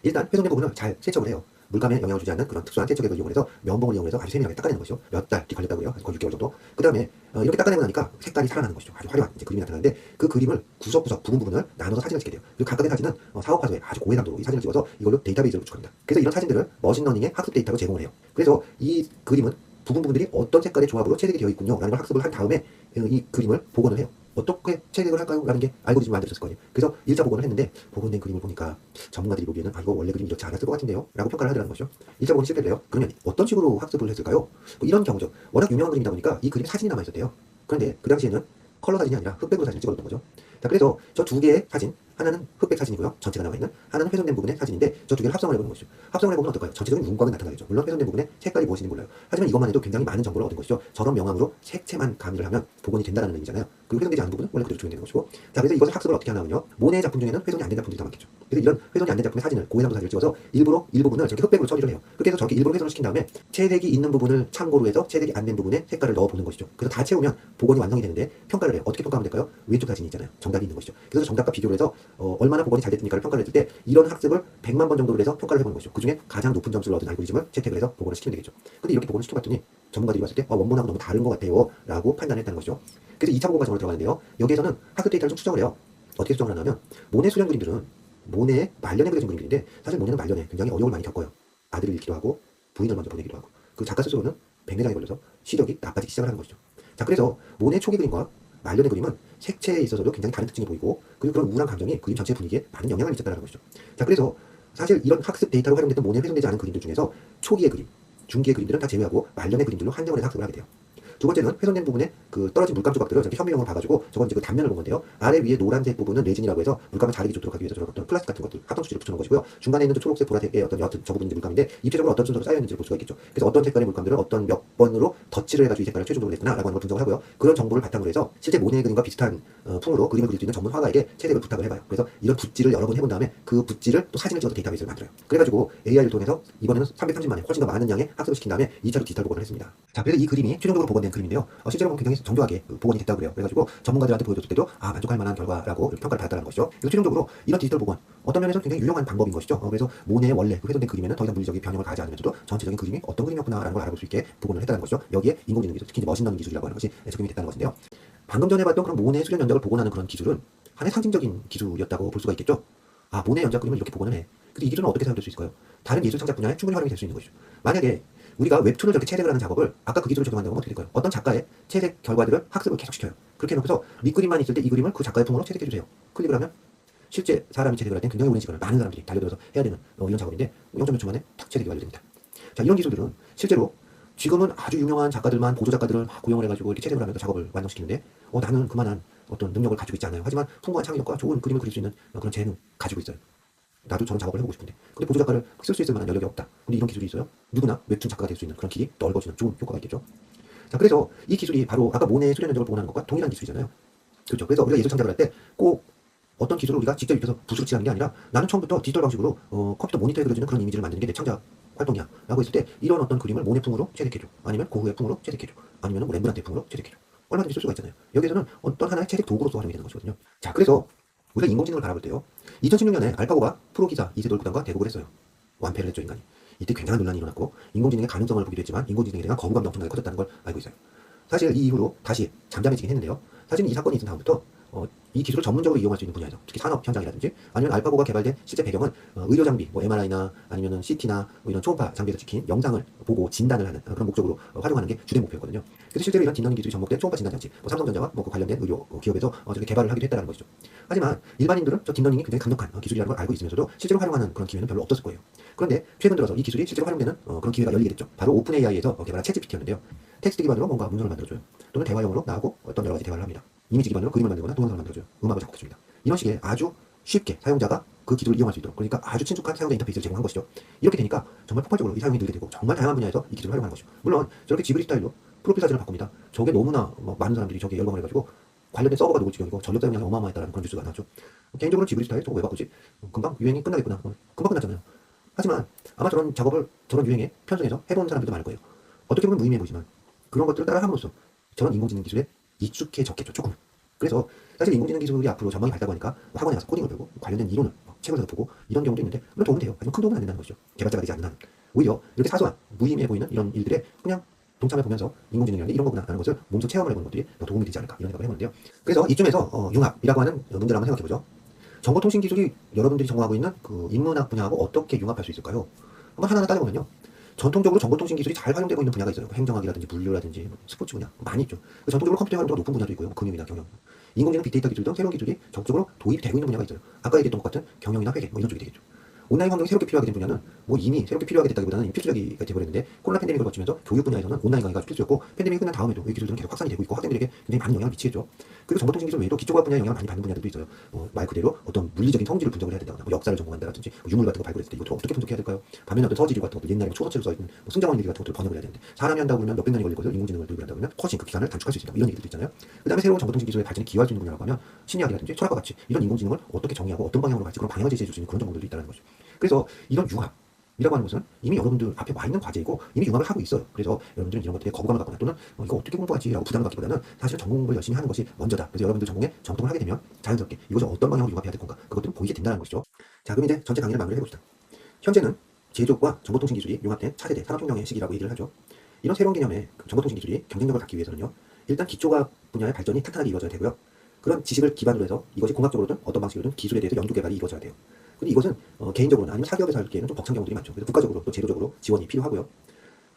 일단 훼손된 부분을 잘 세척을 해요. 물감에 영향을 주지 않는 그런 특수한 세척액을 이용해서 면봉을 이용해서 아주 세밀하게 닦아내는 것이죠. 몇 달이 걸렸다고 해요. 거의 6개월 정도. 그 다음에 이렇게 닦아내고 나니까 색깔이 살아나는 것이죠. 아주 화려한 이제 그림이 나타나는데 그 그림을 구석구석 부분을 나눠서 사진을 찍게 돼요. 그리고 각각의 사진은 사업화소에 아주 고해상도로 이 사진을 찍어서 이걸로 데이터베이스를 구축합니다. 그래서 이런 사진들을 머신러닝의 학습 데이터로 제공을 해요. 그래서 이 그림은 부분들이 어떤 색깔의 조합으로 채색이 되어 있군요 라는 걸 학습을 한 다음에 이 그림을 복원을 해요. 어떻게 채색을 할까요? 라는 게 알고리즘을 만들었을 거예요. 그래서 1차 복원을 했는데 복원된 그림을 보니까 전문가들이 보기에는 이거 원래 그림이 이렇지 않았을 것 같은데요? 라고 평가를 하더라는 것이죠. 1차 복원이 실패를 해요. 그러면 어떤 식으로 학습을 했을까요? 뭐 이런 경우죠. 워낙 유명한 그림이다 보니까 이 그림에 사진이 남아있었대요. 그런데 그 당시에는 컬러 사진이 아니라 흑백으로 사진을 찍어줬던 거죠. 자, 그래서 저 두 개의 사진, 하나는 흑백 사진이고요. 전체가 남아있는. 하나는 훼손된 부분의 사진인데 저 두 개를 합성을 해보는 것이죠. 합성을 해보면 어떨까요? 전체적인 윤곽은 나타나겠죠. 물론 훼손된 부분의 색깔이 무엇인지 몰라요. 하지만 이것만 해도 굉장히 많은 정보를 얻은 것이죠. 저런 명암으로 색채만 가미를 하면 복원이 된다는 의미잖아요. 그리고 훼손되지 않은 부분은 원래 그대로 적용되는 것이고. 자, 그래서 이것을 학습을 어떻게 하냐면요. 모네의 작품 중에는 훼손이 안 된 작품들이 다 많겠죠. 그래서 이런 훼손이 안 된 작품의 사진을 고해상도 사진을 찍어서 일부분을 저렇게 흑백으로 처리를 해요. 그렇게 해서 저렇게 일부러 훼손을 시킨 다음에 채색이 있는 부분을 참고로 해서 채색이 안 된 부분에 색깔을 넣어보는 것이죠. 그래서 다 채우면 복원이 완성이 되는데 평가를 해요. 어떻게 평가하면 될까요? 왼쪽 사진이 있잖아요. 정답이 있는 것이죠. 그래서 정답과 비교를 해서 얼마나 복원이 잘 됐습니까를 평가를 했을 때 이런 학습을 100만 번 정도를 해서 평가를 해보는 것이죠. 그 중에 가장 높은 점수를 얻은 알고리즘을 채택을 해서 복원을 시키면 되겠죠. 근데 이렇게 복원을 시켜봤더니 전문가들이 봤을 때 원본하고 너무 다른 것 같아요 라고 판단했다는 것이죠. 그래서 2차 복원 과정으로 들어가는데요. 여기에서는 학습 데이터를 좀 수정을 해요. 어떻게 수정을 하냐면 모네 수련 그림들은 모네의 말년에 그려진 그림들인데 사실 모네는 말년에 굉장히 어려움을 많이 겪어요. 아들을 잃기도 하고 부인을 먼저 보내기도 하고 그 작가 스스로는 백내장에 걸려서 시력이 나빠지기 시작을 하는 것이죠. 자, 그래서 모네 초기 그림과 말년의 그림은 색채에 있어서도 굉장히 다른 특징이 보이고 그리고 그런 우울한 감정이 그림 전체 분위기에 많은 영향을 미쳤다는 것이죠. 자, 그래서 사실 이런 학습 데이터로 활용됐던 모네 훼손되지 않은 그림들 중에서 초기의 그림, 중기의 그림들은 다 제외하고 말년의 그림들로 한정을 해서 학습을 하게 돼요. 두 번째는 훼손된 부분에 그 떨어진 물감 조각들을 저렇게 현미경으로 봐가지고 저건 이제 그 단면을 본 건데요. 아래 위에 노란색 부분은 레진이라고 해서 물감을 자르기 좋도록 하기 위해서 저런 어떤 플라스틱 같은 것들 합성 수지를 붙여놓은 것이고요. 중간에 있는 저 초록색 보라색의 어떤 여하튼 저 부분이 물감인데 입체적으로 어떤 순서로 쌓여 있는지를 볼 수가 있겠죠. 그래서 어떤 색깔의 물감들을 어떤 몇 번으로 덧칠을 해가지고 이 색깔을 최종적으로 냈구나라고 하는 걸 분석을 하고요. 그런 정보를 바탕으로 해서 실제 모네의 그림과 비슷한 풍으로 그림을 그릴 수 있는 전문 화가에게 채색을 부탁을 해봐요. 그래서 이런 붓질을 여러 번 해본 다음에 그 붓질을 또 사진을 찍어서 데이터베이스를 만들어요. 그래가지고 AI를 통해서 이번에는 330만에 훨씬 더 많은 양의 학습을 시킨 다음에 2차로 디지털 복원을 했습니다. 자, 그래서 이 그림이 최종적으로 복원된 그림인데요. 실제로 보면 굉장히 정교하게 복원이 됐다고 그래요. 그래가지고 전문가들한테 보여줬을 때도 만족할 만한 결과라고 평가를 받았다는 것이죠. 그래서 최종적으로 이런 디지털 복원 어떤 면에서 굉장히 유용한 방법인 것이죠. 그래서 모네의 원래 그 훼손된 그림에는 더 이상 물리적인 변형을 가하지 않으면서도 전체적인 그림이 어떤 그림이었구나라는 걸 알아볼 수 있게 복원을 했다는 것이죠. 여기에 인공지능 기술, 특히 이제 머신러닝 기술이라고 하는 것이 적용이 됐다는 것인데요. 방금 전에 봤던 그런 모네 수련 연작을 복원하는 그런 기술은 하나의 상징적인 기술이었다고 볼 수가 있겠죠. 모네 연작 그림을 이렇게 복원을 해. 근데 이 기술은 어떻게 사용될 수 있을까요? 다른 예술 창작 분야에 충분히 활용이 될 수 있는 것이죠. 만약에 우리가 웹툰을 저렇게 채색을 하는 작업을 아까 그 기술을 적용한다고 하면 어떻게 될까요? 어떤 작가의 채색 결과들을 학습을 계속 시켜요. 그렇게 해놓고서 밑그림만 있을 때 이 그림을 그 작가의 풍으로 채색해주세요. 클릭을 하면 실제 사람이 채색을 할 때 굉장히 오랜 시간을 많은 사람들이 달려들어서 해야 되는 이런 작업인데 0몇 초 만에 탁 채색이 완료됩니다. 자, 이런 기술들은 실제로 지금은 아주 유명한 작가들만 보조 작가들을 막 고용을 해가지고 이렇게 채색을 하면서 작업을 완성시키는데 나는 그만한 어떤 능력을 가지고 있지 않아요. 하지만 풍부한 창의력과 좋은 그림을 그릴 수 있는 그런 재능 가지고 있어요. 나도 저런 작업을 해보고 싶은데 근데 보조 작가를 쓸 수 있을 만한 여력이 없다. 근데 이런 기술이 있어요. 누구나 웹툰 작가가 될 수 있는 그런 길이 넓어지는 좋은 효과가 있겠죠. 자, 그래서 이 기술이 바로 아까 모네의 수련 연적을 복원하는 것과 동일한 기술이잖아요. 그렇죠. 그래서 우리가 예술 창작을 할 때 꼭 어떤 기술을 우리가 직접 입혀서 붓으로 칠하는 게 아니라 나는 처음부터 디지털 방식으로 컴퓨터 모니터에 그려지는 그런 이미지를 만드는 게 내 창작 활동이야 라고 했을 때 이런 어떤 그림을 모네 풍으로 채색해줘. 아니면 고흐의 풍으로 채색해줘. 아니면 뭐 렘브란트의 풍으로 채색해줘. 얼마든지 쓸 수가 있잖아요. 여기에서는 어떤 하나의 채색 도구로서 활용이 되는 것이거든요. 자, 그래서 우리가 인공지능을 바라볼 때요. 2016년에 알파고가 프로기사 이세돌 구단과 대국을 했어요. 완패를 했죠, 인간이. 이때 굉장한 논란이 일어났고 인공지능의 가능성을 보기도 했지만 인공지능에 대한 거부감도 엄청나게 커졌다는 걸 알고 있어요. 사실 이 이후로 다시 잠잠해지긴 했는데요. 사실은 이 사건이 있은 다음부터 이 기술을 전문적으로 이용할 수 있는 분야에서 특히 산업 현장이라든지 아니면 알파고가 개발된 실제 배경은 의료 장비, 뭐 MRI나 아니면은 CT나 뭐 이런 초음파 장비에서 찍힌 영상을 보고 진단을 하는 그런 목적으로 활용하는 게 주된 목표였거든요. 그래서 실제로 이런 딥러닝 기술이 접목된 초음파 진단 장치, 뭐 삼성전자와 뭐 그 관련된 의료 기업에서 저렇게 개발을 하기도 했다는 것이죠. 하지만 일반인들은 저 딥러닝이 굉장히 강력한 기술이라는 걸 알고 있으면서도 실제로 활용하는 그런 기회는 별로 없었을 거예요. 그런데 최근 들어서 이 기술이 실제로 활용되는 그런 기회가 열리게 됐죠. 바로 오픈 AI에서 개발한 챗GPT였는데요. 텍스트 기반으로 뭔가 문서를 만들어줘요. 또는 대화형으로 나하고 어떤 여러 가지 대화를 합니다. 이미지 기반으로 그림을 만들거나 동영상을 만들어줘요. 음악을 작곡해줍니다. 이런 식의 아주 쉽게 사용자가 그 기술을 이용할 수 있도록, 그러니까 아주 친숙한 사용자 인터페이스를 제공한 것이죠. 이렇게 되니까 정말 폭발적으로 이 사용이 늘게 되고 정말 다양한 분야에서 이 기술을 활용하는 것이죠. 물론 저렇게 지브리 스타일로 프로필 사진을 바꿉니다. 저게 너무나 많은 사람들이 저게 열광을 해가지고 관련된 서버가 녹을 지경이고 전력 사용량이 어마어마했다는 그런 뉴스가 나왔죠. 개인적으로 지브리 스타일 저거 왜 바꾸지? 금방 유행이 끝나겠구나. 금방 끝났잖아요. 하지만 아마 저런 작업을 저런 유행에 편성해서 해본 사람들도 많을 거예요. 어떻게 보면 무의미해 보이지만 그런 것들을 따라 함으로써 저런 인공지능 기술에 익숙해졌겠죠, 조금은. 그래서 사실 인공지능 기술이 앞으로 전망이 밝다고 하니까 학원에 가서 코딩을 배우고 관련된 이론을 책을 사서 보고 이런 경우도 있는데 물론 도움은 돼요. 하지만 큰 도움은 안 된다는 것이죠. 개발자가 되지 않는 한. 오히려 이렇게 사소한 무의미해 보이는 이런 일들에 그냥 동참해 보면서 인공지능이라는 게 이런 거구나 라는 것을 몸소 체험을 해보는 것들이 더 도움이 되지 않을까 이런 생각을 해보는데요. 그래서 이쯤에서 융합이라고 하는 문제를 한번 생각해보죠. 정보통신 기술이 여러분들이 전공하고 있는 그 인문학 분야하고 어떻게 융합할 수 있을까요? 한번 하나하나 따져보면요. 전통적으로 정보통신 기술이 잘 활용되고 있는 분야가 있어요. 행정학이라든지 물류라든지 스포츠 분야 많이 있죠. 전통적으로 컴퓨터 활용도가 높은 분야도 있고요. 금융이나 경영, 인공지능, 빅데이터 기술 등 새로운 기술이 적극적으로 도입이 되고 있는 분야가 있어요. 아까 얘기했던 것 같은 경영이나 회계 이런 쪽이 되겠죠. 온라인 환경이 새롭게 필요하게 된 분야는 이미 새롭게 필요하게 됐다기보다는 필수적이 되어버렸는데 코로나 팬데믹을 거치면서 교육 분야에서는 온라인 강의가 필수였고 팬데믹이 끝난 다음에도 이 기술들은 계속 확산이 되고 있고 학생들에게 굉장히 많은 영향을 미치겠죠. 그리고 정보통신 기술 외에도 기초과학 분야에 영향을 많이 받는 분야들도 있어요. 말 그대로 어떤 물리적인 성질을 분석을 해야 된다거나 역사를 전공한다든지 유물 같은 거 발굴했을 때 이것도 어떻게 분석해야 될까요? 반면에 어떤 서지류 같은 것들 옛날에 초서체로 써있는 승자원 일기 같은 것들을 번역을 해야 되는데 사람이 한다고 그러면 몇백 년이 걸릴 것을 인공지능을 도입을 한다고 그러면 훨씬 그 기간을 단축할 수 있다 이런 얘기들도 있잖아요. 그 다음에 새로운 정보통신 기술의 발전에 기여할 수 있는 분야라고 하면 심리학이라든지 철학과 같이 이런 인공지능을 어떻게 정의하고 어떤 방향으로 갈지 그런 방향을 제시해 줄 수 있는 그런 정보들도 있다는 거죠. 그래서 이런 융합이라고 하는 것은 이미 여러분들 앞에 와 있는 과제이고 이미 융합을 하고 있어요. 그래서 여러분들은 이런 것들에 거부감을 갖거나 또는 이거 어떻게 공부하지라고 부담을 갖기보다는 사실 전공 공부를 열심히 하는 것이 먼저다. 그래서 여러분들 전공에 정통을 하게 되면 자연스럽게 이것을 어떤 방향으로 융합해야 될 건가 그것들은 보이게 된다는 것이죠. 자, 그럼 이제 전체 강의를 마무리해 봅시다. 현재는 제조업과 정보통신 기술이 융합된 차세대 산업혁명의 시기라고 얘기를 하죠. 이런 새로운 개념의 정보통신 기술이 경쟁력을 갖기 위해서는요. 일단 기초과학 분야의 발전이 탄탄하게 이루어져야 되고요. 그런 지식을 기반으로 해서 이것이 공학적으로든 어떤 방식으로든 기술에 대해서 연구 개발이 이루어져야 돼요. 근데 이것은 개인적으로나 아니면 사기업에서 할 기에는 좀 벅찬 경우들이 많죠. 그래서 국가적으로 또 제도적으로 지원이 필요하고요.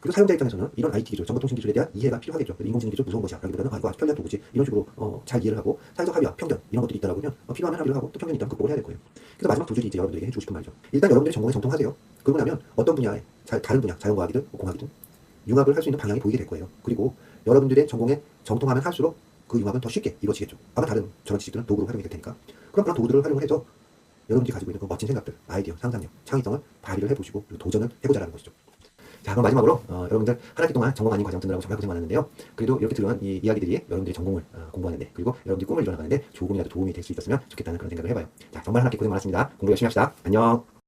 그리고 사용자 입장에서는 이런 IT 기술, 정보통신 기술에 대한 이해가 필요하겠죠. 인공지능 기술 무서운 것이야 라기보다는 이거 아주 편리한 도구지 이런 식으로 잘 이해를 하고 사회적 합의와 편견 이런 것들이 있다라고 하면 필요하면 합의를 하고 또 편견이 있다면 극복을 해야 될 거예요. 그래서 마지막 두 줄이 이제 여러분들에게 해주고 싶은 말이죠. 일단 여러분들이 전공에 정통하세요. 그러고 나면 어떤 분야에 다른 분야, 자연과학이든 공학이든 융합을 할 수 있는 방향이 보이게 될 거예요. 그리고 여러분들의 전공에 정통하면 할수록 그 융합은 더 쉽게 이루어지겠죠. 아마 다른 저런 지식들은 도구로 활용이 될 테니까. 그럼 그런 도구들을 활용을 해서 여러분들이 가지고 있는 그 멋진 생각들, 아이디어, 상상력, 창의성을 발휘를 해보시고 그리고 도전을 해보자라는 것이죠. 자, 그럼 마지막으로 여러분들 한 학기 동안 전공 아닌 과정 듣느라고 정말 고생 많았는데요. 그래도 이렇게 들은 이 이야기들이 여러분들이 전공을 공부하는데 그리고 여러분들이 꿈을 이뤄나가는데 조금이라도 도움이 될 수 있었으면 좋겠다는 그런 생각을 해봐요. 자, 정말 한 학기 고생 많았습니다. 공부 열심히 합시다. 안녕.